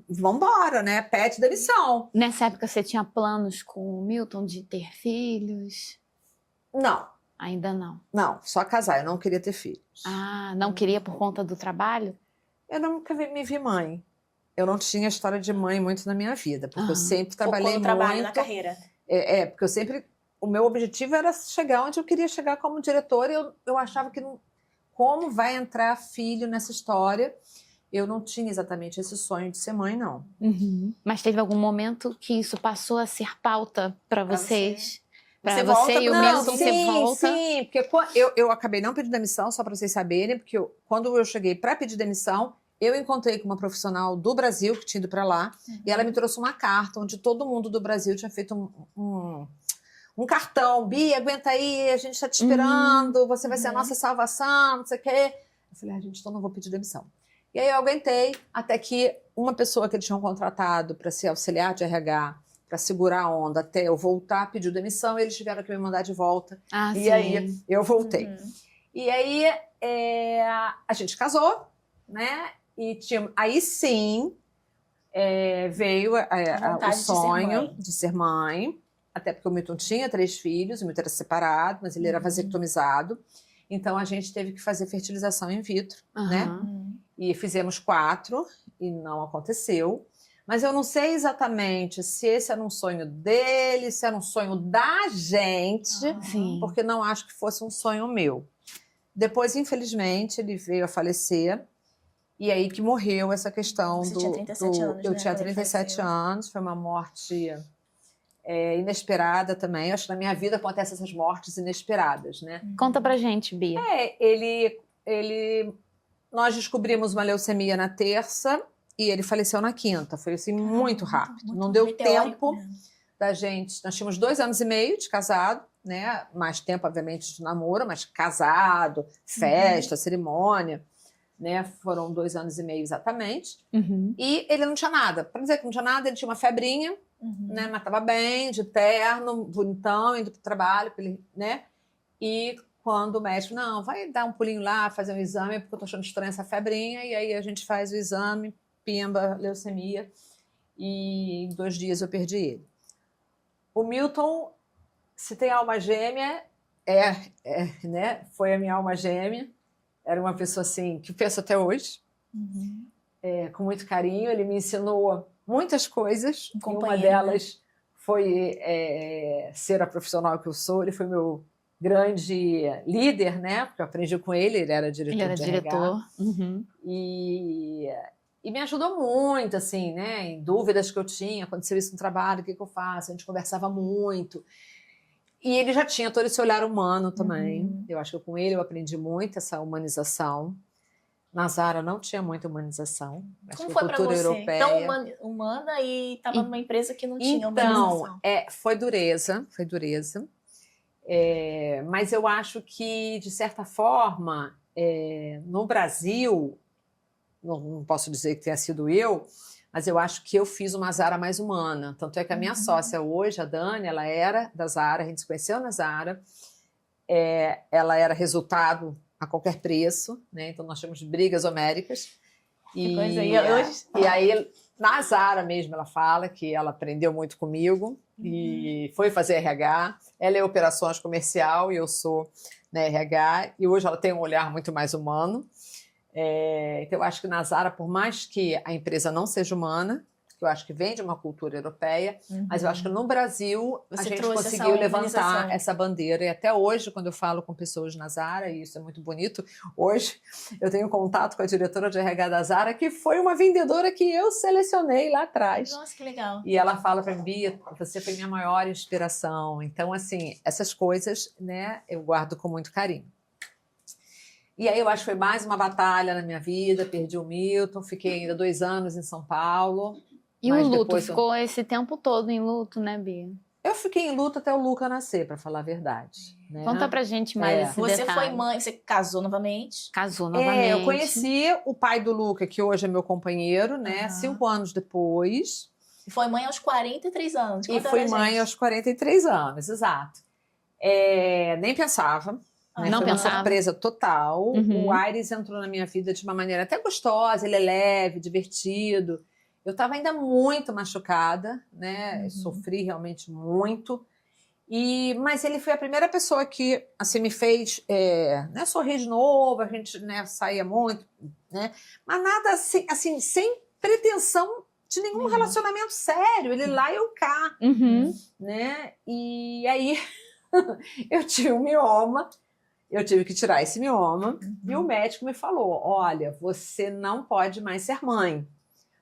vambora, né? Pede demissão. Nessa época você tinha planos com o Milton de ter filhos? Não. Ainda não. Não, só casar, eu não queria ter filhos. Ah, não queria por conta do trabalho? Eu nunca me vi mãe. Eu não tinha história de mãe muito na minha vida, porque eu sempre trabalhei Focou no trabalho, muito. na carreira. Porque eu sempre... O meu objetivo era chegar onde eu queria chegar como diretora e eu achava que como vai entrar filho nessa história? Eu não tinha exatamente esse sonho de ser mãe, não. Mas teve algum momento que isso passou a ser pauta para vocês? Para Você você volta e o pro Milton, Brasil? você volta? Sim, porque eu acabei não pedindo demissão, só para vocês saberem, porque quando eu cheguei para pedir demissão, eu encontrei com uma profissional do Brasil que tinha ido para lá, e ela me trouxe uma carta onde todo mundo do Brasil tinha feito um cartão. Bia, aguenta aí, a gente está te esperando, você vai ser a nossa salvação, não sei o quê. Eu falei, gente, então não vou pedir demissão. E aí eu aguentei até que uma pessoa que eles tinham contratado para ser auxiliar de RH, para segurar a onda até eu voltar, pediu demissão, e eles tiveram que me mandar de volta. E aí eu voltei. E aí a gente casou, né? E aí sim veio o sonho de ser mãe. Até porque o Milton tinha 3 filhos, o Milton era separado, mas ele era vasectomizado. Então, a gente teve que fazer fertilização in vitro, né? E fizemos 4 e não aconteceu. Mas eu não sei exatamente se esse era um sonho dele, se era um sonho da gente, Sim. porque não acho que fosse um sonho meu. Depois, infelizmente, ele veio a falecer, e aí que morreu essa questão Você do... tinha 37 anos, eu né, tinha quando ele 37 faleceu. anos, foi uma morte inesperada também. Eu acho que na minha vida acontecem essas mortes inesperadas, né? Conta pra gente, Bia. Nós descobrimos uma leucemia na terça e ele faleceu na quinta. Foi assim muito rápido. Muito Não deu meteórico tempo mesmo. da gente. Nós tínhamos 2 anos e meio de casado, né? Mais tempo, obviamente, de namoro, mas casado, festa, cerimônia, né? Foram 2 anos e meio exatamente. Uhum. E ele não tinha nada. Para dizer que não tinha nada, ele tinha uma febrinha, né? Mas estava bem, de terno, bonitão, indo para o trabalho, né? E quando o médico, não, vai dar um pulinho lá, fazer um exame, porque eu tô achando estranha essa febrinha, e aí a gente faz o exame, pimba, leucemia, e em 2 dias eu perdi ele. O Milton, se tem alma gêmea, né? Foi a minha alma gêmea, era uma pessoa assim, que penso até hoje, com muito carinho, ele me ensinou muitas coisas, e uma delas foi ser a profissional que eu sou, ele foi meu grande líder, né? Porque eu aprendi com ele, ele era diretor Ele era de diretor. RH. Uhum. E me ajudou muito, assim, né? Em dúvidas que eu tinha, aconteceu isso no trabalho, o que eu faço? A gente conversava muito. E ele já tinha todo esse olhar humano também. Eu acho que com ele eu aprendi muito essa humanização. Na Zara não tinha muita humanização. Como foi para você? Europeia... Tão humana e estava numa empresa que não tinha humanização. Então, foi dureza, foi dureza. Mas eu acho que, de certa forma, no Brasil, não posso dizer que tenha sido eu, mas eu acho que eu fiz uma Zara mais humana. Tanto é que a minha sócia hoje, a Dani, ela era da Zara, a gente se conheceu na Zara, ela era resultado a qualquer preço, né? Então nós tínhamos brigas homéricas. Que coisa aí. Hoje... E aí, na Zara mesmo, ela fala que ela aprendeu muito comigo e foi fazer RH. Ela é operações comercial e eu sou na RH. E hoje ela tem um olhar muito mais humano. Então, eu acho que na Zara, por mais que a empresa não seja humana, que eu acho que vem de uma cultura europeia, mas eu acho que no Brasil a gente conseguiu levantar essa bandeira. E até hoje, quando eu falo com pessoas na Zara, e isso é muito bonito, hoje eu tenho contato com a diretora de RH da Zara, que foi uma vendedora que eu selecionei lá atrás. Nossa, que legal. E ela fala para mim, Bia, você foi minha maior inspiração. Então, assim, essas coisas, né, eu guardo com muito carinho. E aí eu acho que foi mais uma batalha na minha vida, perdi o Milton, fiquei ainda 2 anos em São Paulo. E o luto, ficou esse tempo todo em luto, né, Bia? Eu fiquei em luto até o Luca nascer, para falar a verdade. Né? Conta pra gente mais esse Você detalhe. foi mãe, você casou novamente? Casou novamente. Eu conheci o pai do Luca, que hoje é meu companheiro, né? 5 anos depois. E foi mãe aos 43 anos. E fui mãe aos 43 anos, exato. Nem pensava. Né? Não foi pensava. Uma surpresa total. O Aires entrou na minha vida de uma maneira até gostosa, ele é leve, divertido. Eu estava ainda muito machucada, né? Sofri realmente muito. Mas ele foi a primeira pessoa que assim, me fez né, sorrir de novo, a gente né, saía muito, né? Mas nada assim, sem pretensão de nenhum relacionamento sério. Ele lá e eu cá. Né? E aí eu tive um mioma. Eu tive que tirar esse mioma. E o médico me falou, olha, você não pode mais ser mãe.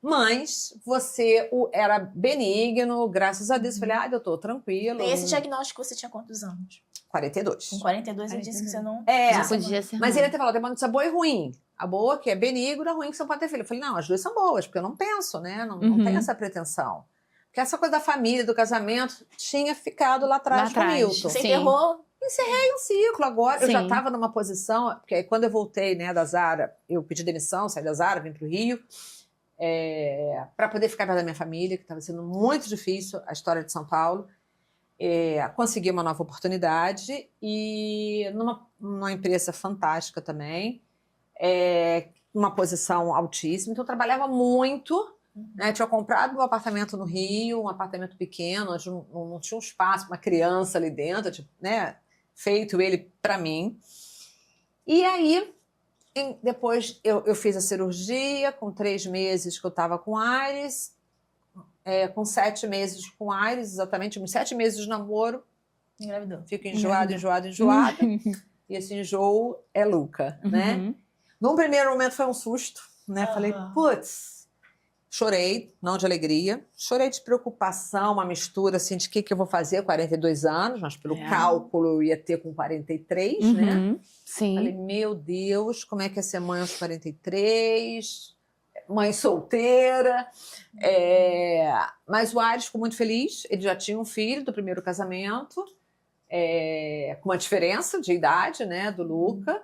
Mas você era benigno, graças a Deus. Eu falei, doutor, tranquilo. E esse diagnóstico você tinha quantos anos? 42. Com 42 ele disse que você não... Não podia ser Mas mãe. ele até falou, tem uma notícia boa e ruim. A boa que é benigno, a ruim que você não pode ter filho. Eu falei, não, as duas são boas, porque eu não penso, né? Não tenho essa pretensão. Porque essa coisa da família, do casamento, tinha ficado lá atrás com o Milton. Você enterrou? Encerrei um ciclo agora. Sim. Eu já estava numa posição, porque aí quando eu voltei né, da Zara, eu pedi demissão, saí da Zara, vim para o Rio, para poder ficar perto da minha família, que estava sendo muito difícil a história de São Paulo. Consegui uma nova oportunidade e numa empresa fantástica também, uma posição altíssima. Então, eu trabalhava muito. Né? Tinha comprado um apartamento no Rio, um apartamento pequeno, onde não tinha um espaço para uma criança ali dentro, tipo, né? Feito ele para mim. E aí, depois eu fiz a cirurgia, com 3 meses que eu estava com Aires, com 7 meses com Aires, exatamente, uns 7 meses de namoro, Engravidou. fico enjoada. E esse enjoo é Luca, né? Num primeiro momento foi um susto, né? Falei, putz, chorei, não de alegria, chorei de preocupação, uma mistura assim de que eu vou fazer, 42 anos, mas pelo cálculo eu ia ter com 43, né? Sim. Falei, meu Deus, como é que é ser mãe aos 43? Mãe solteira. Mas o Aires ficou muito feliz, ele já tinha um filho do primeiro casamento, com uma diferença de idade, né, do Luca,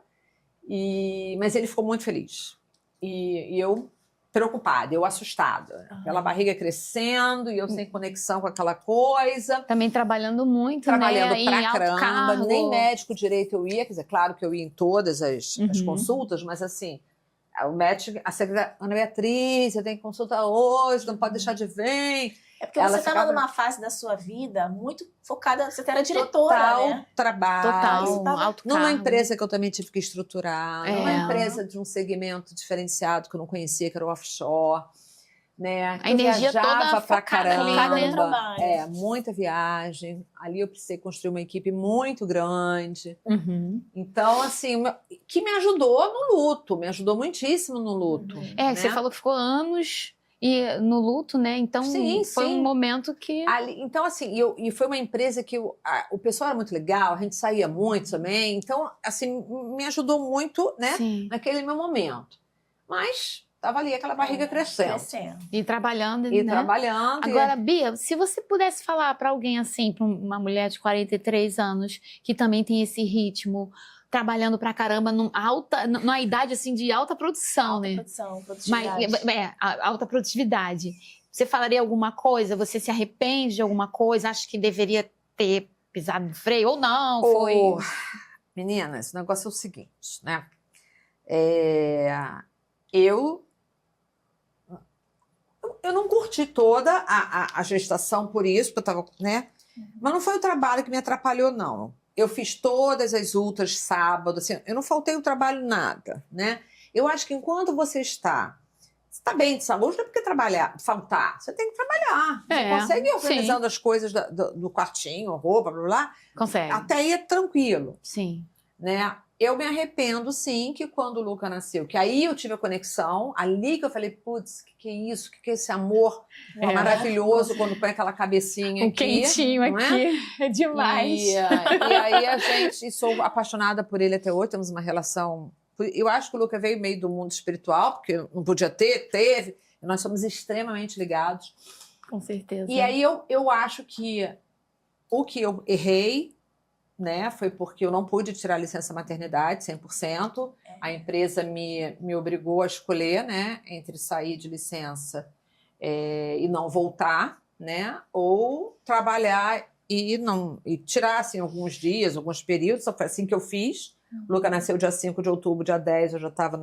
mas ele ficou muito feliz. E eu preocupada, eu assustada. Aquela barriga crescendo e eu sem conexão com aquela coisa. Também trabalhando muito, trabalhando né? pra em alto caramba, cargo. nem médico direito eu ia, quer dizer, claro que eu ia em todas as consultas, mas assim, o médico, a secretária, Ana Beatriz, você tem consulta hoje, não pode deixar de vir. É porque você estava numa fase da sua vida muito focada, você era diretora, total né? trabalho, Total, alto numa cargo. empresa que eu também tive que estruturar, numa empresa de um segmento diferenciado que eu não conhecia, que era o offshore, né? A energia toda pra focada ali, caramba, né? no trabalho. muita viagem. Ali eu precisei construir uma equipe muito grande. Uhum. Então, assim, que me ajudou no luto, me ajudou muitíssimo no luto. Que você falou que ficou anos no luto, né? Então foi um momento que... Então, assim, e foi uma empresa que o pessoal era muito legal, a gente saía muito também. Então, assim, me ajudou muito, né? Naquele meu momento. Mas tava ali aquela barriga crescendo. E trabalhando, E né? trabalhando. Agora, Bia, se você pudesse falar para alguém assim, para uma mulher de 43 anos, que também tem esse ritmo, trabalhando pra caramba, numa idade assim de alta produção, né? Produtividade. Alta produtividade. Você falaria alguma coisa? Você se arrepende de alguma coisa? Acha que deveria ter pisado no freio ou não? Meninas, o negócio é o seguinte, né? Eu não curti toda a gestação por isso, porque eu tava, né? Mas não foi o trabalho que me atrapalhou, não. Eu fiz todas as ultras sábado, assim, eu não faltei o trabalho nada, né? Eu acho que enquanto você está bem de saúde, não é porque faltar, você tem que trabalhar. Você consegue ir organizando as coisas do quartinho, roupa, blá, blá. Consegue. Até aí é tranquilo. Sim. Né? Eu me arrependo, sim, que quando o Luca nasceu, que aí eu tive a conexão, ali que eu falei, putz, que é isso? Que é esse amor maravilhoso quando põe aquela cabecinha aqui. Quentinho aqui, é demais. E aí a gente, sou apaixonada por ele até hoje, temos uma relação... Eu acho que o Luca veio meio do mundo espiritual, porque não podia ter, teve, e nós somos extremamente ligados. Com certeza. E aí eu acho que o que eu errei, né, foi porque eu não pude tirar a licença maternidade 100%. A empresa me obrigou a escolher, né, entre sair de licença e não voltar, né, ou trabalhar e tirar assim, alguns dias, alguns períodos. Só foi assim que eu fiz. O Luca nasceu dia 5 de outubro, dia 10 eu já estava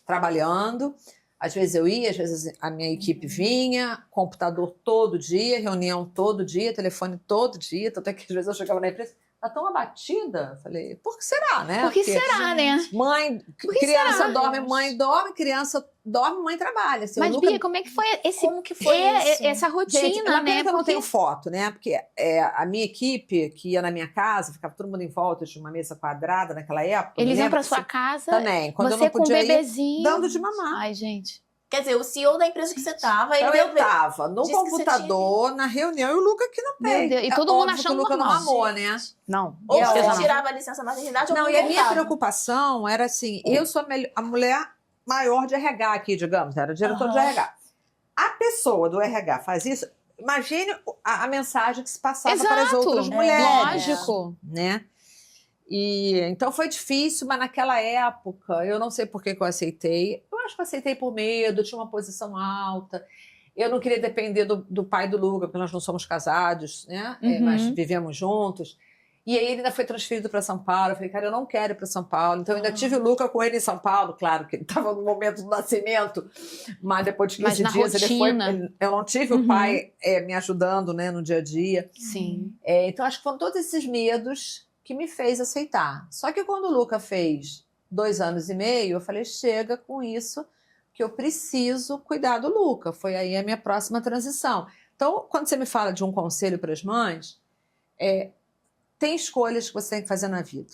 trabalhando. Às vezes eu ia, às vezes a minha equipe vinha, computador todo dia, reunião todo dia, telefone todo dia. Tanto é que às vezes eu chegava na empresa, tá tão abatida. Falei, por que será, né? Por que será, né? Criança dorme, mãe dorme, criança dorme, mãe trabalha. Assim, mas, Bia, como é que foi essa rotina, gente, uma né? Eu não tenho foto, né? Porque a minha equipe, que ia na minha casa, ficava todo mundo em volta de uma mesa quadrada naquela época. Eles iam pra sua casa, também, quando você eu não podia com o bebezinho, dando de mamar. Ai, gente. Quer dizer, o CEO da empresa que você estava... Eu estava no computador, na reunião, e o Luca aqui no peito. Meu Deus, e todo mundo achando que o Luca não amou, né? Não. Ou você tirava a licença maternidade ou não. E a minha preocupação era assim, eu sou a mulher maior de RH aqui, digamos, era diretor de RH. A pessoa do RH faz isso, imagine a mensagem que se passava para as outras mulheres. Lógico. Né? E então foi difícil, mas naquela época, eu não sei por que eu aceitei. Eu acho que eu aceitei por medo, tinha uma posição alta. Eu não queria depender do pai do Luca, porque nós não somos casados, né? Mas vivemos juntos. E aí ele ainda foi transferido para São Paulo. Eu falei, cara, eu não quero ir para São Paulo. Então eu ainda tive o Luca com ele em São Paulo, claro que ele estava no momento do nascimento, mas depois de 15 dias rotina. ele foi. Eu não tive o pai me ajudando, né, no dia a dia. Sim. Então acho que foram todos esses medos que me fez aceitar. Só que quando o Luca fez 2 anos e meio, eu falei, chega com isso, que eu preciso cuidar do Luca. Foi aí a minha próxima transição. Então, quando você me fala de um conselho para as mães, tem escolhas que você tem que fazer na vida.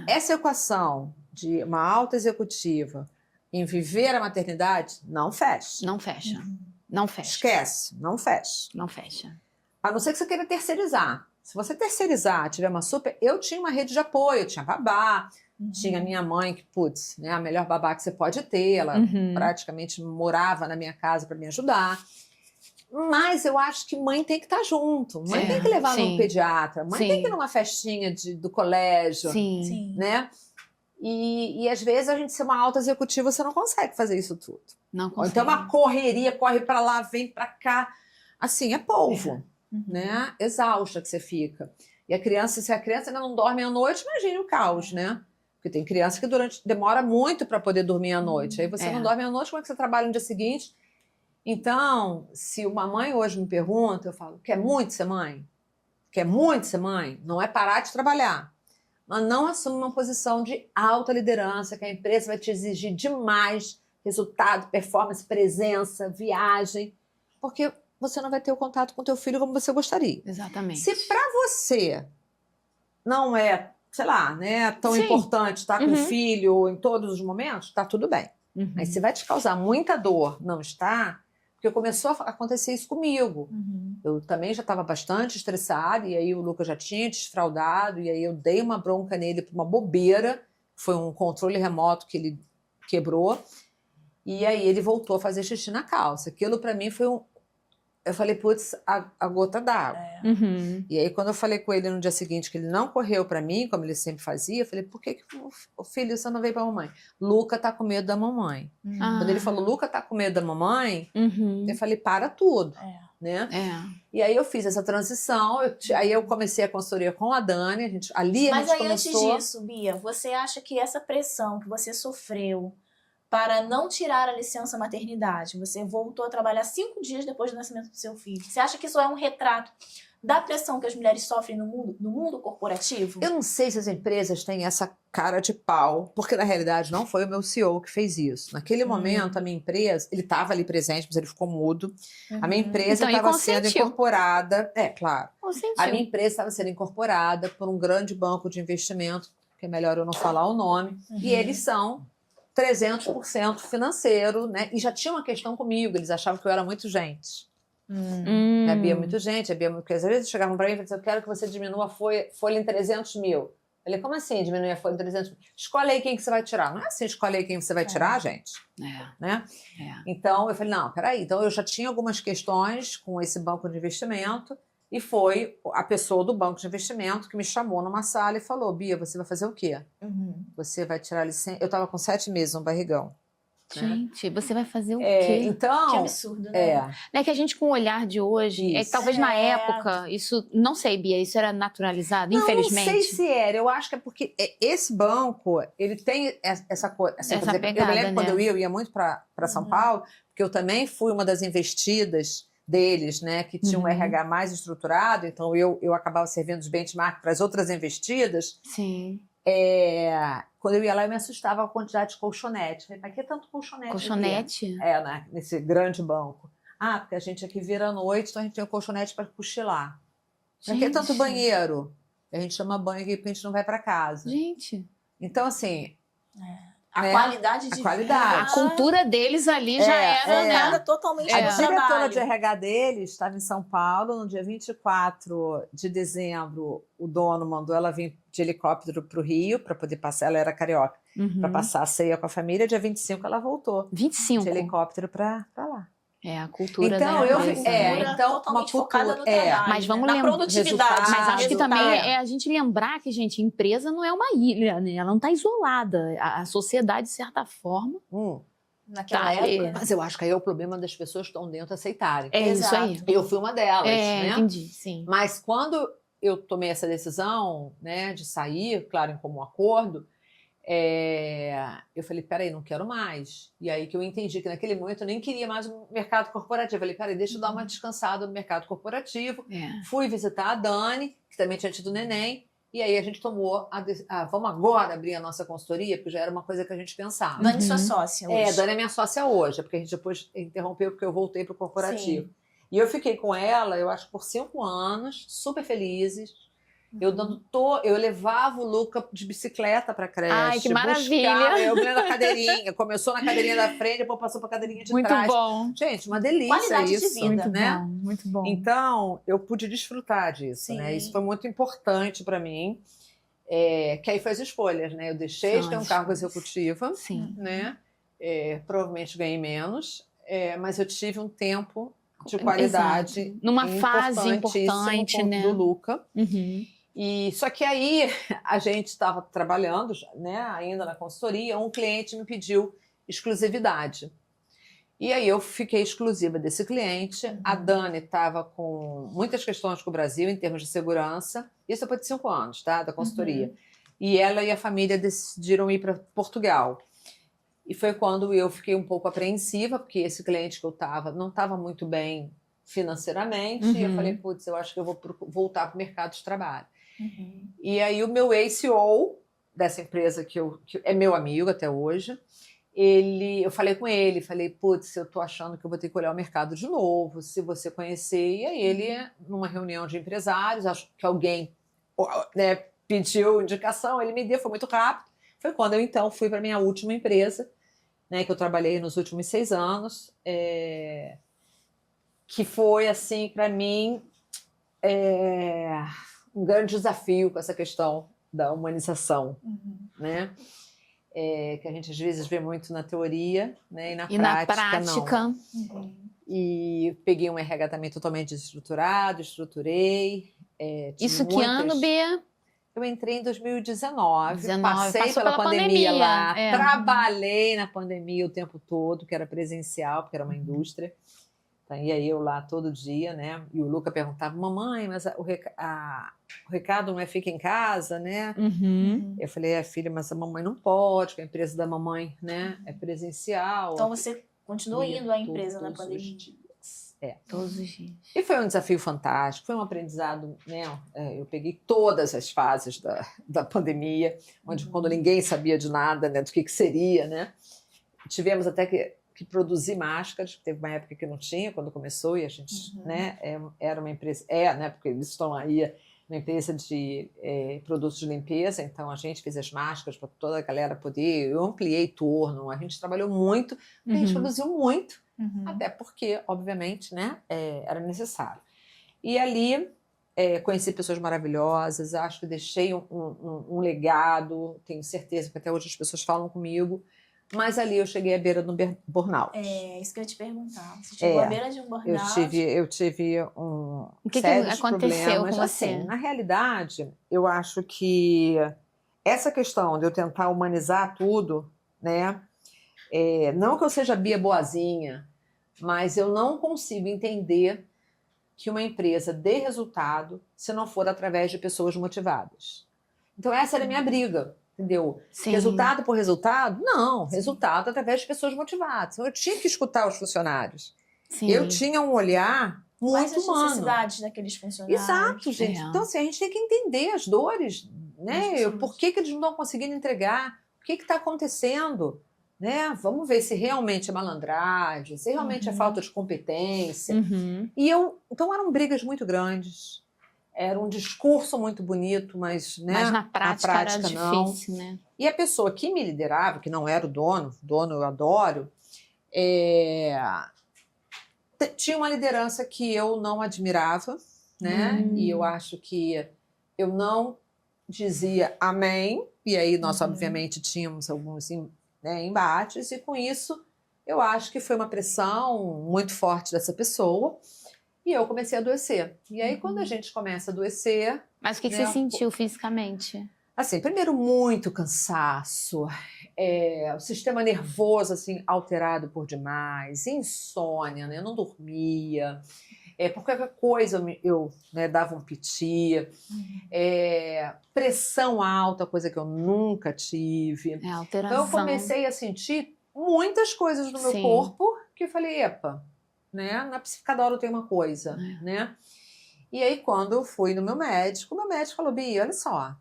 Essa equação de uma alta executiva em viver a maternidade, não fecha. Não fecha. Não fecha. Esquece, não fecha. Não fecha. A não ser que você queira terceirizar. Se você terceirizar, tiver uma super... Eu tinha uma rede de apoio, eu tinha babá, tinha minha mãe, que, putz, né, a melhor babá que você pode ter, ela praticamente morava na minha casa para me ajudar. Mas eu acho que mãe tem que estar junto. Mãe tem que levar no pediatra. Mãe tem que ir numa festinha do colégio. Sim. Né? E às vezes a gente ser uma alta executiva, você não consegue fazer isso tudo. Não consegue. Ou então uma correria, corre para lá, vem para cá. Assim, é polvo. Né? Exausta que você fica. E a criança, se a criança ainda não dorme à noite, imagine o caos, né? Porque tem criança que demora muito para poder dormir à noite. Aí você não dorme à noite, como é que você trabalha no dia seguinte? Então, se uma mãe hoje me pergunta, eu falo, quer muito ser mãe? Quer muito ser mãe? Não é parar de trabalhar. Mas não assume uma posição de alta liderança, que a empresa vai te exigir demais resultado, performance, presença, viagem, porque você não vai ter o contato com o teu filho como você gostaria. Exatamente. Se para você não é, sei lá, né, tão importante estar com o filho em todos os momentos, tá tudo bem. Mas se vai te causar muita dor não estar, porque começou a acontecer isso comigo. Eu também já estava bastante estressada, e aí o Lucas já tinha desfraldado, e aí eu dei uma bronca nele por uma bobeira, foi um controle remoto que ele quebrou, e aí ele voltou a fazer xixi na calça. Aquilo para mim foi eu falei, putz, a gota d'água. E aí, quando eu falei com ele no dia seguinte que ele não correu pra mim, como ele sempre fazia, eu falei, por que o filho, você não veio pra mamãe? Luca tá com medo da mamãe. Quando ele falou, Luca tá com medo da mamãe, eu falei, para tudo. Né? E aí eu fiz essa transição, aí eu comecei a consultoria com a Dani, ali a gente começou... Mas aí, antes disso, Bia, você acha que essa pressão que você sofreu para não tirar a licença maternidade, você voltou a trabalhar 5 dias depois do nascimento do seu filho, você acha que isso é um retrato da pressão que as mulheres sofrem no mundo corporativo? Eu não sei se as empresas têm essa cara de pau, porque na realidade não foi o meu CEO que fez isso. Naquele momento, a minha empresa, ele estava ali presente, mas ele ficou mudo. A minha empresa estava sendo incorporada. Claro. A minha empresa estava sendo incorporada por um grande banco de investimento, que é melhor eu não falar o nome, e eles são 300% financeiro, né? E já tinha uma questão comigo, eles achavam que eu era muito gente. Havia muita gente, porque às vezes chegavam para mim e falavam, eu quero que você diminua a folha em 300 mil. Eu falei, como assim diminuir a folha em 300 mil? Escolhe aí quem que você vai tirar. Não é assim, escolhe aí quem você vai tirar, gente. Né? Então, eu falei, não, peraí. Então, eu já tinha algumas questões com esse banco de investimento e foi a pessoa do banco de investimento que me chamou numa sala e falou, Bia, você vai fazer o quê? Você vai tirar a licença... Eu estava com 7 meses no barrigão. Gente, você vai fazer o quê? Então, que absurdo, né? É que a gente, com o olhar de hoje, é que talvez na época, isso, não sei, Bia, isso era naturalizado, infelizmente. Não sei se era, eu acho que é porque esse banco, ele tem essa coisa. Essa pegada, eu me lembro quando né? eu ia muito para São Paulo, porque eu também fui uma das investidas deles, né, que tinha um RH mais estruturado, então eu acabava servindo de benchmark para as outras investidas. Sim. Quando eu ia lá, eu me assustava com a quantidade de colchonete. Falei, mas que tanto colchonete? Colchonete? Né, nesse grande banco. Porque a gente aqui vira à noite, então a gente tem o colchonete para cochilar. Pra que tanto banheiro? A gente chama banho aqui porque a gente não vai para casa. Gente. Então, assim... A qualidade de vida. A cultura deles ali já era, né? Totalmente A diretora de RH deles estava em São Paulo, no dia 24 de dezembro, o dono mandou ela vir de helicóptero para o Rio, para poder passar, ela era carioca, para passar a ceia com a família. Dia 25 ela voltou 25? de helicóptero para lá. A cultura então, então uma focada no trabalho, mas vamos na lembrar, produtividade. Mas acho que também é a gente lembrar que, gente, empresa não é uma ilha, né? Ela não está isolada. A sociedade, de certa forma, naquela época. Mas eu acho que aí é o problema das pessoas que estão dentro aceitarem. Isso aí. Eu fui uma delas, né? Entendi, sim. Mas quando eu tomei essa decisão, né, de sair, claro, em comum acordo, eu falei, peraí, não quero mais. E aí que eu entendi que naquele momento eu nem queria mais o mercado corporativo. Eu falei, peraí, deixa eu dar uma descansada no mercado corporativo. Fui visitar a Dani, que também tinha tido neném. E aí a gente tomou vamos agora abrir a nossa consultoria, porque já era uma coisa que a gente pensava. Dani, sua sócia hoje. Dani é minha sócia hoje, porque a gente depois interrompeu porque eu voltei para o corporativo. Sim. E eu fiquei com ela, eu acho, por 5 anos, super felizes. Eu levava o Luca de bicicleta para creche. Ai, que maravilha! Buscava, eu lembro da cadeirinha. Começou na cadeirinha da frente, depois passou para a cadeirinha de trás. Muito bom. Gente, uma delícia Qualidade isso. de vida. Né? Muito bom. Então, eu pude desfrutar disso. Né? Isso foi muito importante para mim. Que aí foi as escolhas, né? Eu deixei de ter um cargo executivo, Sim. né? Provavelmente ganhei menos, mas eu tive um tempo de qualidade. Exato. Numa fase importante, né? Do Luca. Uhum. E só que aí a gente estava trabalhando, né? Ainda na consultoria, um cliente me pediu exclusividade. E aí eu fiquei exclusiva desse cliente. A Dani estava com muitas questões com o Brasil em termos de segurança. Isso depois de 5 anos, tá? Da consultoria. E ela e a família decidiram ir para Portugal. E foi quando eu fiquei um pouco apreensiva, porque esse cliente que eu estava não estava muito bem financeiramente. E eu falei, putz, eu acho que eu vou voltar para o mercado de trabalho. E aí o meu ex-CEO dessa empresa, que é meu amigo até hoje, eu falei com ele, falei, putz, eu tô achando que eu vou ter que olhar o mercado de novo, se você conhecer. E aí ele, numa reunião de empresários, acho que alguém, né, pediu indicação, ele me deu, foi muito rápido. Foi quando eu, então, fui para minha última empresa, né, que eu trabalhei nos últimos 6 anos, que foi, assim, para mim, um grande desafio com essa questão da humanização, né? Que a gente às vezes vê muito na teoria, né? E na prática não. E peguei um RH também totalmente desestruturado, estruturei. Isso que ano, Bia? Eu entrei em 2019, passei passou pela pandemia lá, é. Trabalhei na pandemia o tempo todo, que era presencial, porque era uma indústria. Então, ia eu lá todo dia, né? E o Luca perguntava, mamãe, mas o recado não é fica em casa, né? Eu falei, filha, mas a mamãe não pode, porque a empresa da mamãe, né, é presencial. Então você continuou indo à empresa na pandemia? Todos os dias. E foi um desafio fantástico, foi um aprendizado, né? Eu peguei todas as fases da pandemia, onde quando ninguém sabia de nada, né, do que seria, né? Tivemos até que produzir máscaras, teve uma época que não tinha, quando começou, e a gente, né, era uma empresa, né, porque eles estão aí, uma empresa de produtos de limpeza, então a gente fez as máscaras para toda a galera poder, eu ampliei turno, a gente trabalhou muito, a gente produziu muito, até porque, obviamente, né, era necessário. E ali conheci pessoas maravilhosas, acho que deixei um legado, tenho certeza que até hoje as pessoas falam comigo, mas ali eu cheguei à beira do burnout. Isso que eu ia te perguntar. Você chegou à beira de um burnout? Eu tive O que aconteceu com você? Assim, na realidade, eu acho que essa questão de eu tentar humanizar tudo, né? Não que eu seja Bia boazinha, mas eu não consigo entender que uma empresa dê resultado se não for através de pessoas motivadas. Então essa era a minha briga. Entendeu? Sim. Resultado por resultado? Não, resultado através de pessoas motivadas. Então, eu tinha que escutar os funcionários. Sim. Eu tinha um olhar muito Quais as humano. necessidades daqueles funcionários? Exato, gente. Então, assim, a gente tem que entender as dores, né? Por que eles não estão conseguindo entregar? O que está acontecendo? Né? Vamos ver se realmente é malandragem, se realmente é falta de competência. Então, eram brigas muito grandes. Era um discurso muito bonito, mas, né, mas na prática era não. difícil, né? E a pessoa que me liderava, que não era o dono eu adoro, tinha uma liderança que eu não admirava, né? E eu acho que eu não dizia amém, e aí nós, obviamente, tínhamos alguns embates, e com isso eu acho que foi uma pressão muito forte dessa pessoa. E eu comecei a adoecer. E aí, quando a gente começa a adoecer... Mas o que você sentiu fisicamente? Assim, primeiro, muito cansaço. O sistema nervoso, assim, alterado por demais. Insônia, né? Eu não dormia. Por qualquer coisa eu dava um piti. Pressão alta, coisa que eu nunca tive. Alteração. Então, eu comecei a sentir muitas coisas no meu corpo que eu falei, epa... Né? Na psique cada hora tem uma coisa, né? E aí, quando eu fui no meu médico, o meu médico falou, Bia, olha só,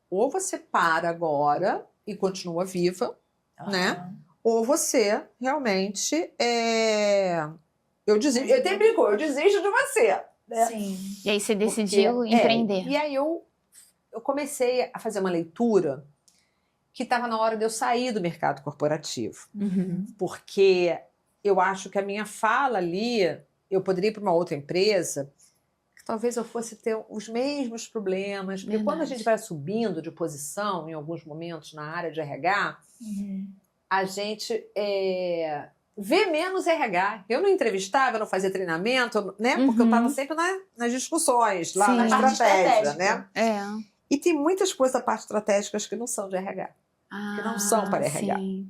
ou você para agora e continua viva, né? Ou você realmente eu desisto. Ele até brincou, eu desisto de você. Né? Sim. E aí você decidiu empreender. E aí eu comecei a fazer uma leitura que estava na hora de eu sair do mercado corporativo. Uhum. Porque eu acho que a minha fala ali, eu poderia ir para uma outra empresa, que talvez eu fosse ter os mesmos problemas. Porque quando a gente vai subindo de posição, em alguns momentos, na área de RH, a gente vê menos RH. Eu não entrevistava, eu não fazia treinamento, né? Porque eu estava sempre nas discussões, lá na estratégia, né? E tem muitas coisas da parte estratégicas que não são de RH. Que não são para RH. Sim.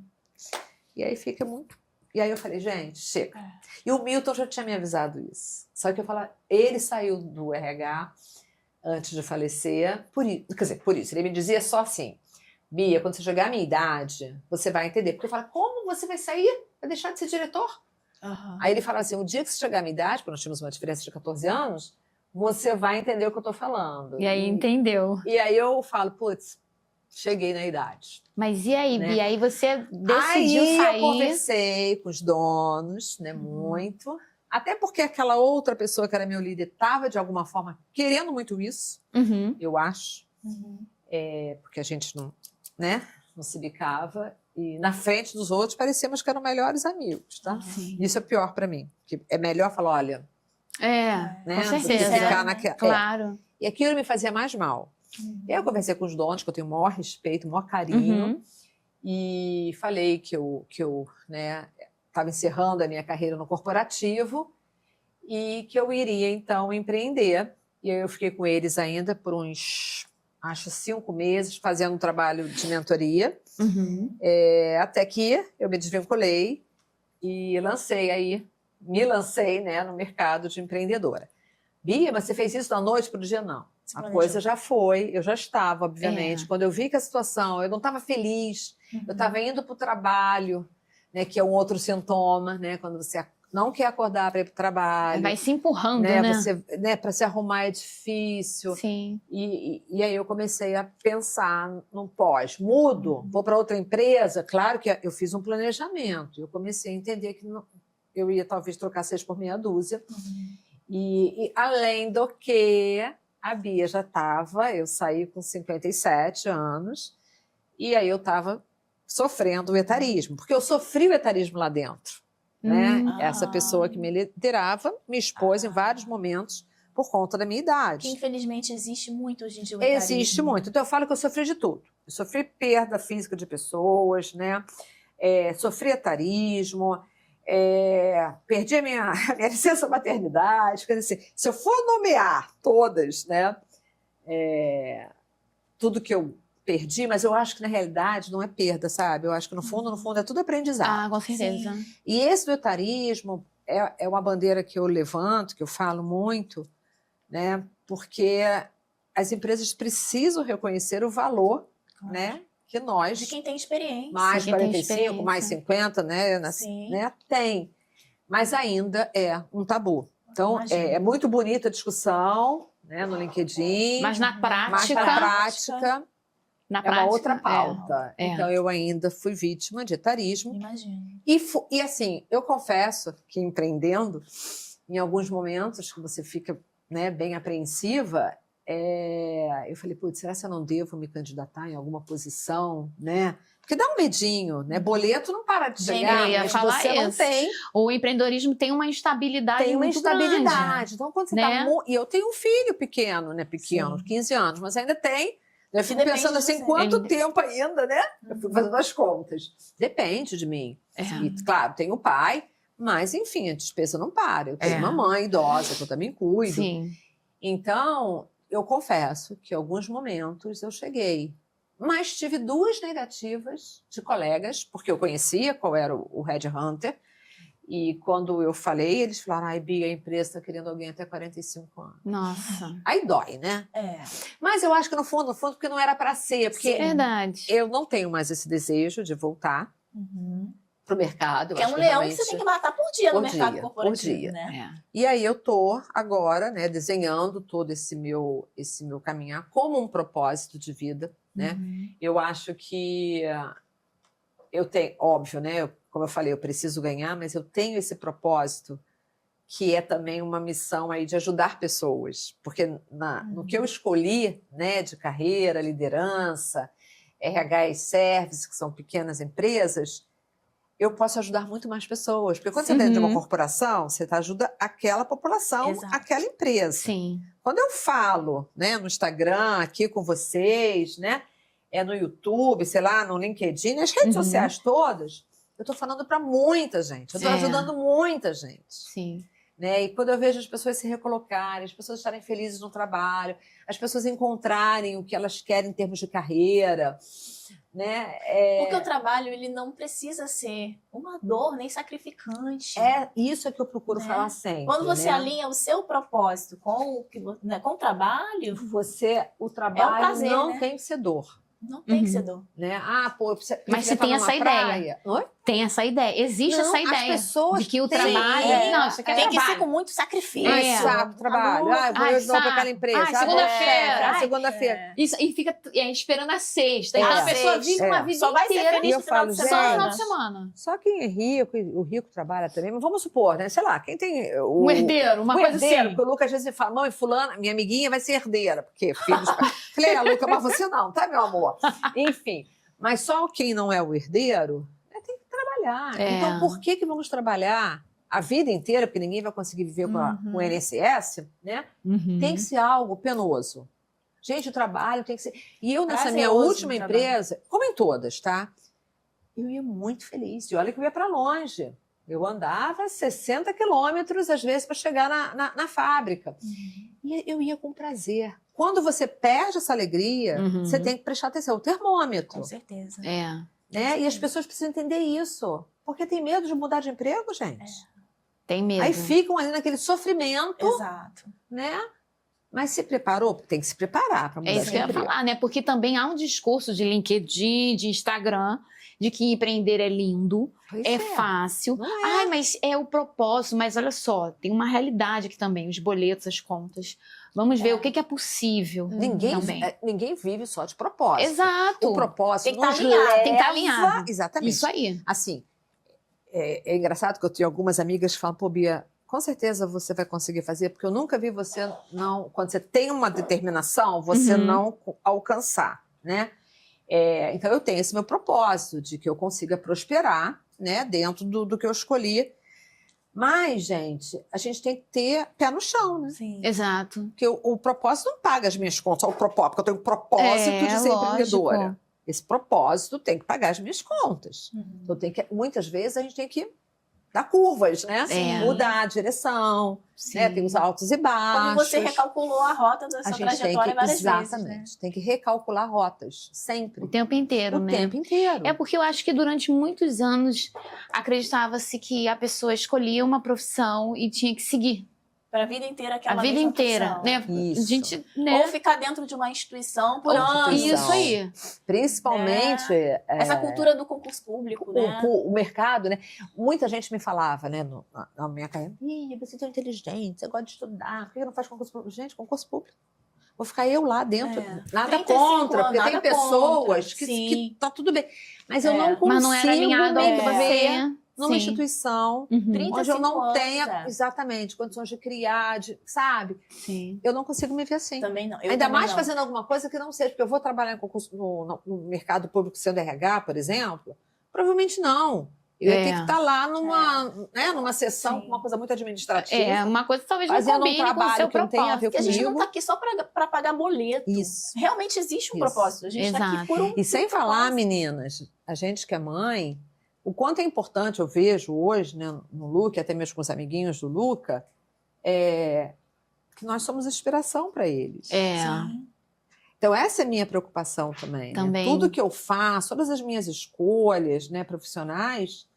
E aí fica muito... E aí eu falei, gente, chega. E o Milton já tinha me avisado isso. Só que eu falei, ele saiu do RH antes de falecer, por isso. Ele me dizia só assim, Bia, quando você chegar à minha idade, você vai entender. Porque eu falo, como você vai sair? Vai deixar de ser diretor? Aí ele fala assim, o dia que você chegar à minha idade, porque nós tínhamos uma diferença de 14 anos, você vai entender o que eu tô falando. E aí entendeu. E aí eu falo, putz, cheguei na idade. Mas e aí, né? Bia? Aí você decidiu aí sair. Eu conversei com os donos, né, muito. Até porque aquela outra pessoa que era meu líder estava, de alguma forma, querendo muito isso, eu acho. Porque a gente não, né, não se bicava. E na frente dos outros parecíamos que eram melhores amigos, tá? Isso é pior para mim. Que é melhor falar, olha... né, com certeza. ficar naquela... Claro. E aquilo me fazia mais mal. E aí eu conversei com os donos, que eu tenho o maior respeito, o maior carinho, e falei que eu né, estava encerrando a minha carreira no corporativo e que eu iria, então, empreender. E aí eu fiquei com eles ainda por uns, acho, 5 meses, fazendo um trabalho de mentoria, até que eu me desvinculei e me lancei, né, no mercado de empreendedora. Bia, mas você fez isso da noite para o dia? Não. A coisa já foi, eu já estava, obviamente. Quando eu vi que a situação, eu não estava feliz, eu estava indo para o trabalho, né, que é um outro sintoma, né, quando você não quer acordar para ir para o trabalho. Vai se empurrando, né? Você, né, para se arrumar é difícil. Sim. E aí eu comecei a pensar no pós. Mudo, vou para outra empresa. Claro que eu fiz um planejamento. Eu comecei a entender que eu ia talvez trocar 6 por meia dúzia. E além do que... A Bia já estava, eu saí com 57 anos, e aí eu estava sofrendo o etarismo, porque eu sofri o etarismo lá dentro. Né? Essa pessoa que me liderava me expôs em vários momentos por conta da minha idade. Que infelizmente existe muito hoje em dia o etarismo. Existe muito. Então eu falo que eu sofri de tudo. Eu sofri perda física de pessoas, né? Sofri etarismo, perdi a minha licença maternidade. Quer dizer, se eu for nomear todas, né, tudo que eu perdi, mas eu acho que na realidade não é perda, sabe? Eu acho que no fundo é tudo aprendizado. Com certeza. Sim. E esse do etarismo é uma bandeira que eu levanto, que eu falo muito, né, porque as empresas precisam reconhecer o valor, né, que nós... De quem tem experiência. Mais 45, mais 50, né? Tem. Mas ainda é um tabu. Então, é muito bonita a discussão, né, no LinkedIn. Mas na prática... é uma outra pauta. Então, eu ainda fui vítima de etarismo. Imagino. E assim, eu confesso que empreendendo, em alguns momentos que você fica, né, bem apreensiva... eu falei, putz, será que eu não devo me candidatar em alguma posição, né? Porque dá um medinho, né? Boleto não para de chegar, mas você não tem. O empreendedorismo tem uma instabilidade Tem uma muito instabilidade. grande, Então, quando você né? E eu tenho um filho pequeno, né? Pequeno, 15 anos, mas ainda tem. Eu fico pensando assim, quanto tempo ainda, né? Eu fico fazendo as contas. Depende de mim. E, claro, tenho o pai, mas, enfim, a despesa não para. Eu tenho uma mãe idosa, que eu também cuido. Sim. Então... Eu confesso que em alguns momentos eu cheguei, mas tive 2 negativas de colegas, porque eu conhecia qual era o headhunter, e quando eu falei, eles falaram, ai, Bia, a empresa está querendo alguém até 45 anos. Nossa. Aí dói, né? Mas eu acho que no fundo, porque não era para ser, porque verdade. eu não tenho mais esse desejo de voltar para o mercado. Eu Que é acho um que leão que realmente- você tem que matar por dia no por mercado dia, corporativo, por dia. né? E aí eu tô agora, né, desenhando todo esse meu caminhar como um propósito de vida, né? Uhum. Eu acho que eu tenho, óbvio, né? Como eu falei, eu preciso ganhar, mas eu tenho esse propósito que é também uma missão aí de ajudar pessoas, porque no que eu escolhi, né, de carreira, liderança, RH e service, que são pequenas empresas, eu posso ajudar muito mais pessoas. Porque quando você está dentro de uma corporação, você ajuda aquela população, Exato. aquela empresa. Sim. Quando eu falo, né, no Instagram, aqui com vocês, né, no YouTube, sei lá, no LinkedIn, as redes sociais todas, eu estou falando para muita gente. Eu estou ajudando muita gente. Sim. Né? E quando eu vejo as pessoas se recolocarem, as pessoas estarem felizes no trabalho, as pessoas encontrarem o que elas querem em termos de carreira, né? Porque o trabalho, ele não precisa ser uma dor nem sacrificante. Isso é que eu procuro Né? falar sempre. Quando você né? alinha o seu propósito com o trabalho, O trabalho prazer, não né? tem que ser dor. não tem que ser dor. Né? Mas se tem essa ideia. Oi? Tem essa ideia. Existe Não, essa as ideia. pessoas de que o têm. trabalho. Não, isso aqui é Tem que trabalho. ser com muito sacrifício. Ai, saco, trabalho. Eu vou de novo para aquela empresa. Ai, segunda-feira. Ai, Segunda-feira. Isso, e fica esperando a sexta. É. Então a A pessoa sexta. vive uma vida Só vai ser inteira feliz E eu no final falo, de só no semana. final de semana. Só quem é rico, e o rico trabalha também, mas vamos supor, né? Sei lá, quem tem Um herdeiro, uma o coisa herdeiro, assim. porque o Lucas às vezes fala, mãe, fulana, minha amiguinha vai ser herdeira, porque filhos... Falei, Luca, mas você não, tá, meu amor? Enfim, mas só quem não é o herdeiro tem que trabalhar. É. Então, por que vamos trabalhar a vida inteira, porque ninguém vai conseguir viver com o INSS, né? Tem que ser algo penoso. Gente, o trabalho tem que ser... E eu, nessa minha Prazeroso última no trabalho. empresa, como em todas, tá? Eu ia muito feliz. E olha que eu ia para longe. Eu andava 60 quilômetros, às vezes, para chegar na fábrica. E eu ia com prazer. Quando você perde essa alegria, você tem que prestar atenção. O termômetro. Com certeza. É. Né? E as pessoas precisam entender isso. Porque tem medo de mudar de emprego, gente. Tem medo. Aí ficam ali naquele sofrimento, Exato. né? Mas se preparou? Tem que se preparar para mudar É isso de que eu ia emprego. falar, né? Porque também há um discurso de LinkedIn, de Instagram, de que empreender é lindo, Pois é fácil. Não é. Ai, mas é o propósito. Mas olha só, tem uma realidade aqui também, os boletos, as contas. Vamos ver o que é possível também. Ninguém vive só de propósito. Exato. O propósito Tem que tá nos alinhado, leva... tem que tá alinhado. Exatamente. Isso aí. Assim, é engraçado que eu tenho algumas amigas que falam, pô, Bia, com certeza você vai conseguir fazer, porque eu nunca vi você não... Quando você tem uma determinação, você não alcançar, né? Então, eu tenho esse meu propósito de que eu consiga prosperar, né? Dentro do que eu escolhi. Mas, gente, a gente tem que ter pé no chão, né? Sim. Exato. Porque o propósito não paga as minhas contas, só o propósito, porque eu tenho um propósito de ser empreendedora. Esse propósito tem que pagar as minhas contas. Então, muitas vezes a gente tem que dar curvas, né? Mudar a direção, né? Tem os altos e baixos. Quando você recalculou a rota da sua trajetória várias exatamente, vezes, né? tem que recalcular rotas, sempre. O tempo inteiro, O né? tempo inteiro. É porque eu acho que durante muitos anos acreditava-se que a pessoa escolhia uma profissão e tinha que seguir Para a vida inteira aquela a vida mesma inteira, profissão. né? Isso. A gente, né? Ou ficar dentro de uma instituição por Ou anos. instituição. Isso aí. Principalmente... Essa cultura do concurso público, né? O mercado, né? Muita gente me falava, né, na minha carreira, Ih, você é tão inteligente, você gosta de estudar, por que não faz concurso público? Gente, concurso público. Vou ficar eu lá dentro. Nada 35 contra, anos, porque tem nada pessoas contra, que sim. tá tudo bem. Mas eu não consigo Mas não era alinhado ao me que ver você... numa Sim. instituição 35 onde eu não anos, tenha exatamente condições de criar, sabe? Sim. Eu não consigo me ver assim. Também não. Ainda mais fazendo alguma coisa que não seja, porque eu vou trabalhar em concurso no mercado público sendo RH, por exemplo, provavelmente não. Eu ia ter que estar lá numa sessão com uma coisa muito administrativa. É, uma coisa que talvez não Fazendo um combine com o trabalho seu que não tem a ver propósito. Porque a gente não comigo. está aqui só para pagar boleto. Isso. Realmente existe um Isso. propósito. A gente está aqui Exato. por um E sem falar, propósito. meninas, a gente que é mãe, o quanto é importante, eu vejo hoje, né, no Luca, até mesmo com os amiguinhos do Luca, que nós somos inspiração para eles. Sim. Então, essa é a minha preocupação também. Também. Né? Tudo que eu faço, todas as minhas escolhas, né, profissionais,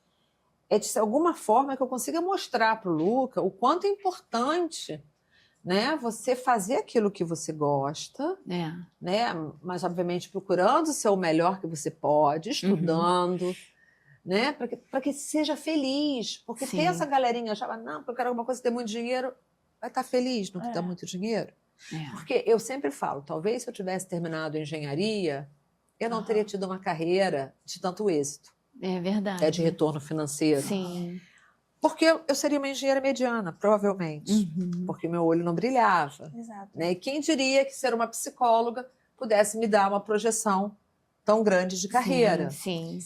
é de alguma forma que eu consiga mostrar para o Luca o quanto é importante, né, você fazer aquilo que você gosta, né, mas obviamente procurando ser o melhor que você pode, estudando, né? Para que seja feliz. Porque Sim. tem essa galerinha achava, não, porque eu quero alguma coisa que dê muito dinheiro, vai estar feliz no que dá muito dinheiro. Porque eu sempre falo, talvez se eu tivesse terminado engenharia, eu não teria tido uma carreira de tanto êxito. É verdade. De retorno financeiro. Sim. Porque eu seria uma engenheira mediana, provavelmente. Porque o meu olho não brilhava. Exato. Né? E quem diria que ser uma psicóloga pudesse me dar uma projeção tão grande de carreira. Sim.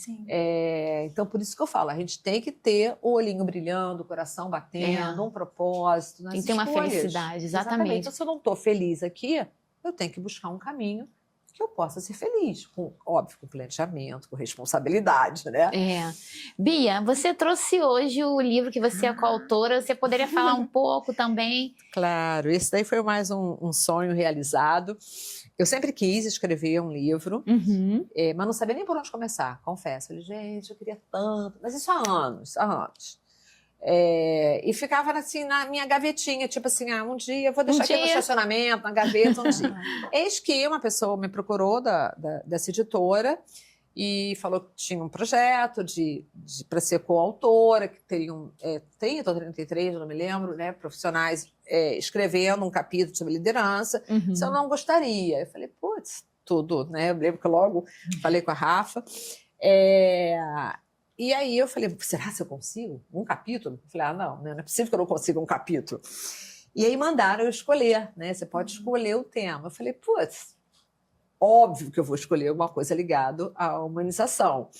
Então, por isso que eu falo, a gente tem que ter o olhinho brilhando, o coração batendo, um propósito nas Tem que ter uma escolhas. felicidade, exatamente. Então, se eu não estou feliz aqui, eu tenho que buscar um caminho que eu possa ser feliz, óbvio, com planejamento, com responsabilidade, né? Bia, você trouxe hoje o livro que você é coautora, você poderia falar um pouco também? Claro, esse daí foi mais um sonho realizado. Eu sempre quis escrever um livro, mas não sabia nem por onde começar, confesso. Falei, gente, eu queria tanto, mas isso há anos. E ficava assim na minha gavetinha, tipo assim, um dia eu vou deixar aqui no estacionamento, na gaveta, um dia. Eis que uma pessoa me procurou dessa editora e falou que tinha um projeto para ser coautora, que teriam 30 ou 33, eu não me lembro, né, profissionais escrevendo um capítulo sobre liderança, se eu não gostaria. Eu falei, putz, tudo, né? Eu lembro que logo falei com a Rafa. E aí eu falei, será que eu consigo um capítulo? Eu falei, não é possível que eu não consiga um capítulo. E aí mandaram eu escolher, né? Você pode escolher o tema. Eu falei, putz, óbvio que eu vou escolher alguma coisa ligada à humanização.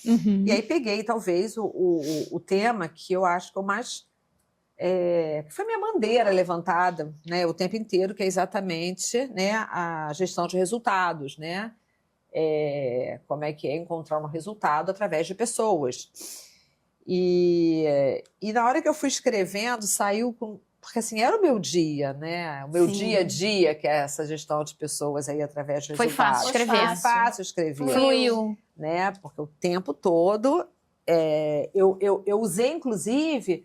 E aí peguei, talvez, o tema que eu acho que eu mais... que foi minha bandeira levantada, né, o tempo inteiro, que é exatamente, né, a gestão de resultados, né? Como é que é encontrar um resultado através de pessoas. E na hora que eu fui escrevendo, saiu com... Porque, assim, era o meu dia, né? O meu dia a dia, que é essa gestão de pessoas aí através de resultados. Foi fácil escrever. Foi fácil escrever. Fluiu. Né? Porque o tempo todo eu usei, inclusive,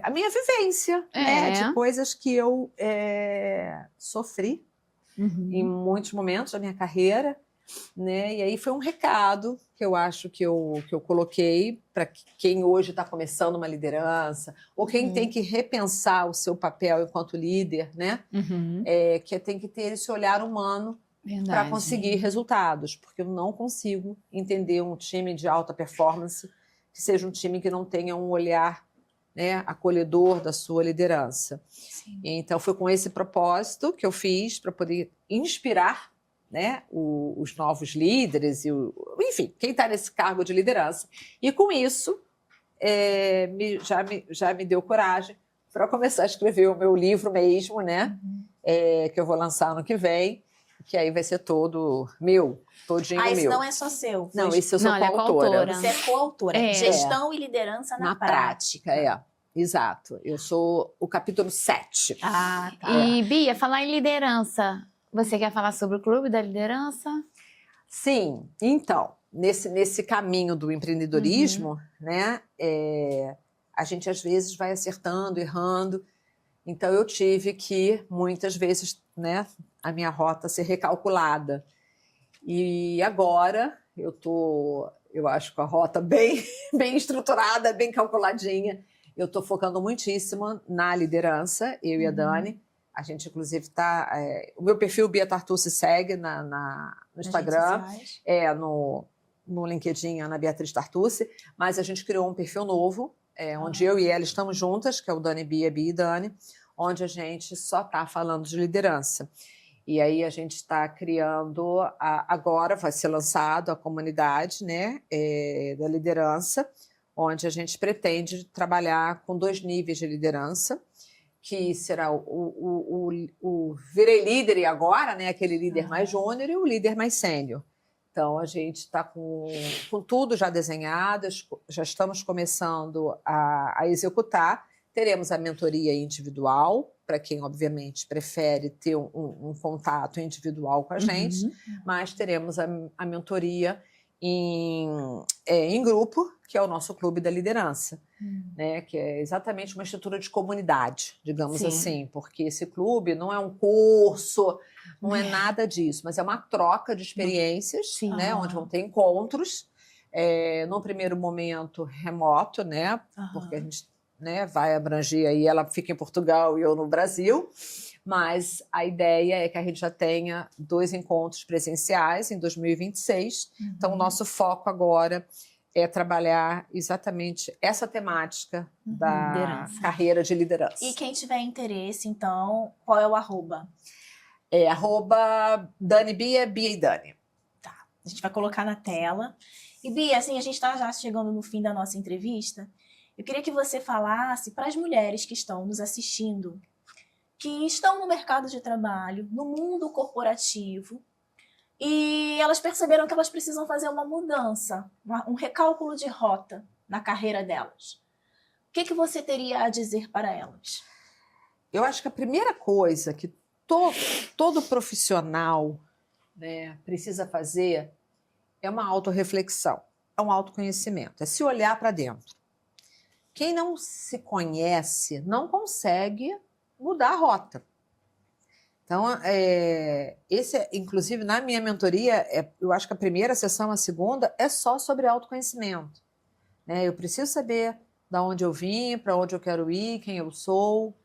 a minha vivência, né? De coisas que eu sofri em muitos momentos da minha carreira. Né? E aí foi um recado que eu acho que eu coloquei para quem hoje está começando uma liderança, ou quem tem que repensar o seu papel enquanto líder, né? Que tem que ter esse olhar humano para conseguir resultados, porque eu não consigo entender um time de alta performance que seja um time que não tenha um olhar, né, acolhedor da sua liderança. Então foi com esse propósito que eu fiz para poder inspirar, né, os novos líderes, enfim, quem está nesse cargo de liderança. E com isso, já me deu coragem para começar a escrever o meu livro mesmo, né, que eu vou lançar ano que vem, que aí vai ser todo meu, todinho meu. Esse não é só seu. Não, esse eu sou coautora. Você é coautora. Gestão e liderança na prática. Exato. Eu sou o capítulo 7. Tá. E, Bia, falar em liderança... Você quer falar sobre o Clube da Liderança? Sim. Então, nesse caminho do empreendedorismo, né, a gente às vezes vai acertando, errando. Então, eu tive que, muitas vezes, né, a minha rota ser recalculada. E agora, eu acho com a rota bem estruturada, bem calculadinha. Eu estou focando muitíssimo na liderança, eu e a Dani. A gente, inclusive, está... o meu perfil Bia Tartucci segue no Instagram, no LinkedIn, Ana Beatriz Tartucci, mas a gente criou um perfil novo, onde eu e ela estamos juntas, que é o Dani Bia, Bia e Dani, onde a gente só está falando de liderança. E aí a gente está criando, agora vai ser lançado a comunidade, né, da liderança, onde a gente pretende trabalhar com 2 níveis de liderança, que será o virei líder e agora, né, aquele líder mais júnior e o líder mais sênior. Então, a gente está com tudo já desenhado, já estamos começando a executar. Teremos a mentoria individual, para quem, obviamente, prefere ter um contato individual com a gente, mas teremos a mentoria em grupo, que é o nosso Clube da Liderança, né? Que é exatamente uma estrutura de comunidade, digamos assim, porque esse clube não é um curso, não é nada disso, mas é uma troca de experiências, né? Onde vão ter encontros no primeiro momento remoto, né? Aham. Porque a gente, né, vai abranger aí, ela fica em Portugal e eu no Brasil, mas a ideia é que a gente já tenha 2 encontros presenciais em 2026. Então, o nosso foco agora é trabalhar exatamente essa temática da Liderança. carreira de liderança. E quem tiver interesse, então, qual é o arroba? É @DaniBia, Bia e Dani. A gente vai colocar na tela. E Bia, assim, a gente está já chegando no fim da nossa entrevista. Eu queria que você falasse para as mulheres que estão nos assistindo, que estão no mercado de trabalho, no mundo corporativo, e elas perceberam que elas precisam fazer uma mudança, um recálculo de rota na carreira delas. O que você teria a dizer para elas? Eu acho que a primeira coisa que todo profissional, né, precisa fazer é uma autorreflexão, é um autoconhecimento, é se olhar para dentro. Quem não se conhece não consegue mudar a rota. Então, inclusive, na minha mentoria, eu acho que a primeira sessão, a segunda, é só sobre autoconhecimento. Né? Eu preciso saber de onde eu vim, para onde eu quero ir, quem eu sou,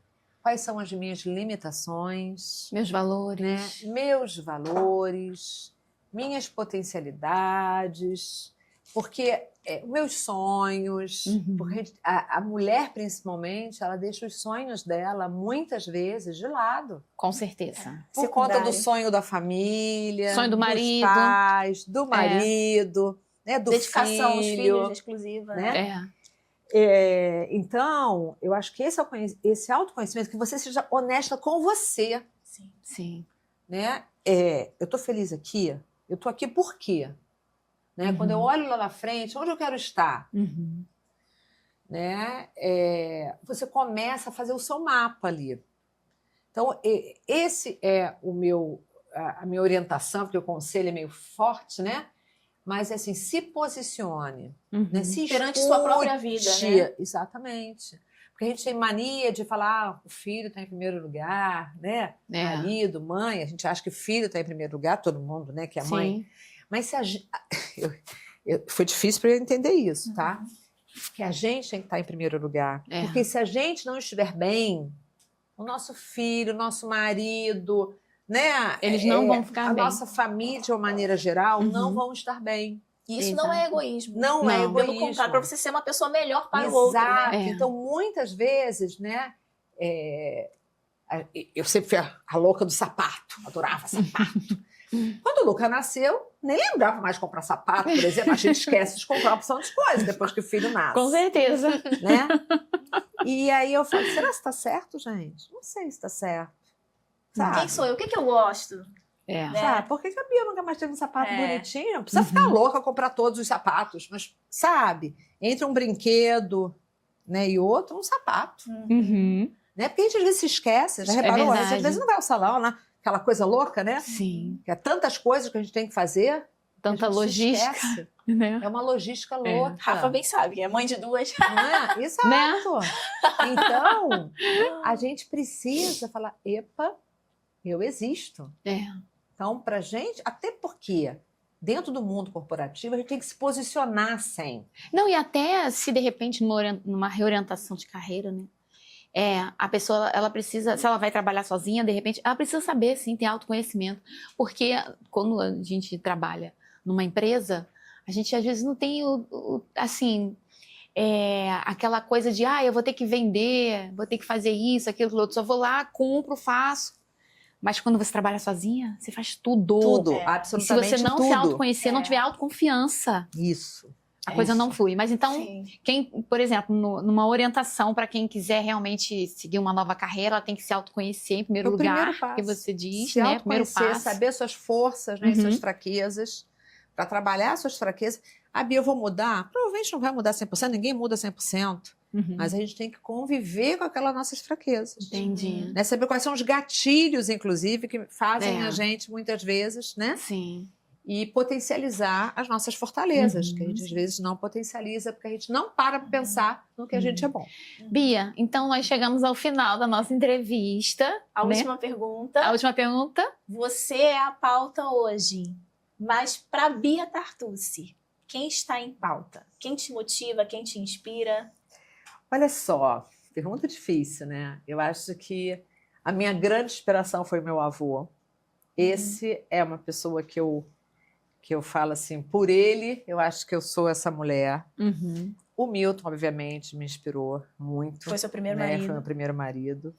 quais são as minhas limitações, Meus valores. né? Meus valores, minhas potencialidades, porque meus sonhos, porque a mulher, principalmente, ela deixa os sonhos dela, muitas vezes, de lado. Com certeza. Por conta do sonho da família, Sonho do marido. dos pais, do marido, né, do Dedicação aos filho, filhos exclusiva, né? É. Então, eu acho que esse autoconhecimento, que você seja honesta com você. Sim. Sim. Né? Eu tô feliz aqui, eu tô aqui por quê? Né? Quando eu olho lá na frente, onde eu quero estar? Né? Você começa a fazer o seu mapa ali. Então, esse é a minha orientação, porque o conselho é meio forte, né? Mas, assim, se posicione. Né? Se perante escute. sua própria vida, né? Exatamente. Porque a gente tem mania de falar, o filho está em primeiro lugar, né? Marido, mãe, a gente acha que o filho está em primeiro lugar, todo mundo, né? Que é mãe. Mas se a gente... foi difícil para eu entender isso, tá? Que a gente tem que estar em primeiro lugar. Porque se a gente não estiver bem, o nosso filho, o nosso marido, né? Eles não vão ficar bem. A nossa família, de uma maneira geral, não vão estar bem. Isso não é egoísmo. Não é egoísmo. Pelo contrário, para você ser uma pessoa melhor para o outro. Exato. Né? Então, muitas vezes, né? Eu sempre fui a louca do sapato, adorava sapato. Quando o Luca nasceu, nem lembrava mais de comprar sapato, por exemplo. A gente esquece de comprar uma opção de coisas depois que o filho nasce. Com certeza. Né? E aí eu falo, será que está certo, gente? Não sei se está certo. Sabe? Quem sou eu? O que eu gosto? Né? Sabe? Por que a Bia nunca mais teve um sapato bonitinho? Não precisa ficar louca comprar todos os sapatos, mas, sabe? Entre um brinquedo, né, e outro, um sapato. Né? Porque a gente às vezes se esquece, já reparou? A gente às vezes não vai ao salão, né? Aquela coisa louca, né? Sim. Que é tantas coisas que a gente tem que fazer. Tanta logística. Né? É uma logística louca. Rafa bem sabe, é mãe de 2. Não é? Exato. Né? Então, a gente precisa falar, epa, eu existo. Então, pra gente, até porque dentro do mundo corporativo a gente tem que se posicionar sempre. Não, e até se de repente numa reorientação de carreira, né? A pessoa, ela precisa, se ela vai trabalhar sozinha, de repente, ela precisa saber, sim, ter autoconhecimento. Porque quando a gente trabalha numa empresa, a gente às vezes não tem aquela coisa de, eu vou ter que vender, vou ter que fazer isso, aquilo, outro, só vou lá, cumpro, faço. Mas quando você trabalha sozinha, você faz tudo. Tudo, E absolutamente se você não tudo. se autoconhecer, não tiver autoconfiança, Isso. a coisa não flui. Mas então, Sim. quem, por exemplo, numa orientação para quem quiser realmente seguir uma nova carreira, ela tem que se autoconhecer em primeiro lugar, primeiro passo. que você diz, Se né? Primeiro autoconhecer, passo. saber suas forças, né, e suas fraquezas, para trabalhar suas fraquezas. A Bia, eu vou mudar? Provavelmente não vai mudar 100%, ninguém muda 100%. Mas a gente tem que conviver com aquelas nossas fraquezas. Entendi. Né? Saber quais são os gatilhos, inclusive, que fazem a gente, muitas vezes, né? Sim. E potencializar as nossas fortalezas, que a gente às vezes não potencializa, porque a gente não para pensar no que a gente é bom. Bia, então nós chegamos ao final da nossa entrevista. A né? última pergunta. A última pergunta. Você é a pauta hoje, mas para Bia Tartucci, quem está em pauta? Quem te motiva, quem te inspira? Olha só, pergunta difícil, né? Eu acho que a minha grande inspiração foi meu avô. Esse é uma pessoa que eu falo assim, por ele, eu acho que eu sou essa mulher. Uhum. O Milton, obviamente, me inspirou muito. Foi seu primeiro né? marido. Foi meu primeiro marido.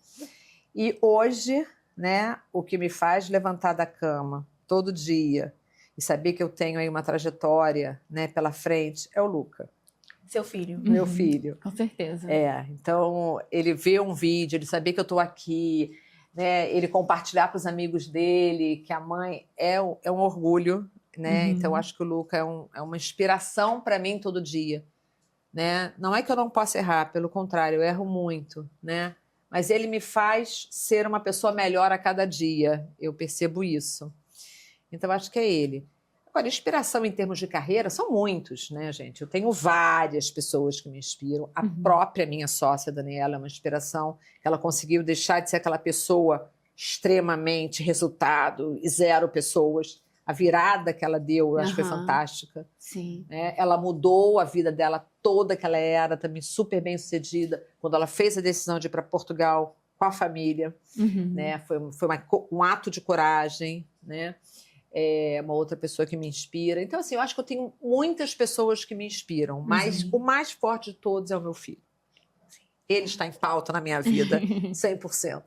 E hoje, né, o que me faz levantar da cama todo dia e saber que eu tenho aí uma trajetória, né, pela frente, é o Luca, Seu filho. meu filho. Com certeza. Então, ele vê um vídeo, ele saber que eu estou aqui, né, ele compartilhar para os amigos dele, que a mãe é um orgulho, né? Então, acho que o Luca é uma inspiração para mim todo dia. Né? Não é que eu não possa errar, pelo contrário, eu erro muito, né? Mas ele me faz ser uma pessoa melhor a cada dia, eu percebo isso. Então, acho que é ele. Agora, inspiração em termos de carreira são muitos, né, gente? Eu tenho várias pessoas que me inspiram. A própria minha sócia, Daniela, é uma inspiração. Ela conseguiu deixar de ser aquela pessoa extremamente resultado e zero pessoas. A virada que ela deu, eu acho que foi fantástica. Sim. Né? Ela mudou a vida dela toda, que ela era também super bem sucedida, quando ela fez a decisão de ir para Portugal com a família. Né? Foi um ato de coragem, né? Uma outra pessoa que me inspira. Então, assim, eu acho que eu tenho muitas pessoas que me inspiram, mas o mais forte de todos é o meu filho. Ele está em pauta na minha vida, 100%.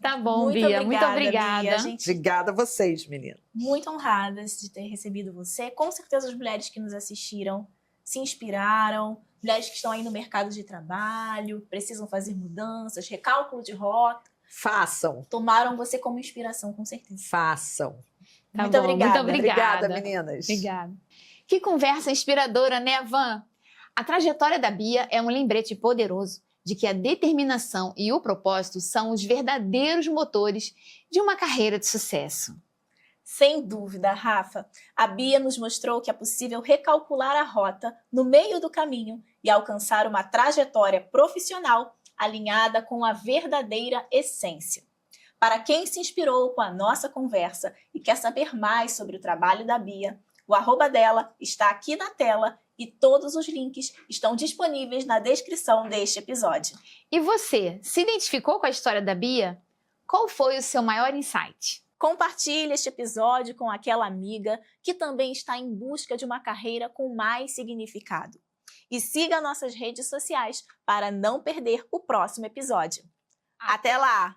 Tá bom, Bia. Muito obrigada. Bia. Gente, obrigada a vocês, meninas. muito honradas de ter recebido você. Com certeza as mulheres que nos assistiram se inspiraram. Mulheres que estão aí no mercado de trabalho, precisam fazer mudanças, recálculo de rota. Façam. Tomaram você como inspiração, com certeza. Façam. Tá muito bom, obrigada. Muito obrigada. Obrigada, meninas. Obrigada. Que conversa inspiradora, né, Van? A trajetória da Bia é um lembrete poderoso de que a determinação e o propósito são os verdadeiros motores de uma carreira de sucesso. Sem dúvida, Rafa. A Bia nos mostrou que é possível recalcular a rota no meio do caminho e alcançar uma trajetória profissional alinhada com a verdadeira essência. Para quem se inspirou com a nossa conversa e quer saber mais sobre o trabalho da Bia, o arroba dela está aqui na tela e todos os links estão disponíveis na descrição deste episódio. E você, se identificou com a história da Bia? Qual foi o seu maior insight? Compartilhe este episódio com aquela amiga que também está em busca de uma carreira com mais significado. E siga nossas redes sociais para não perder o próximo episódio. Até lá!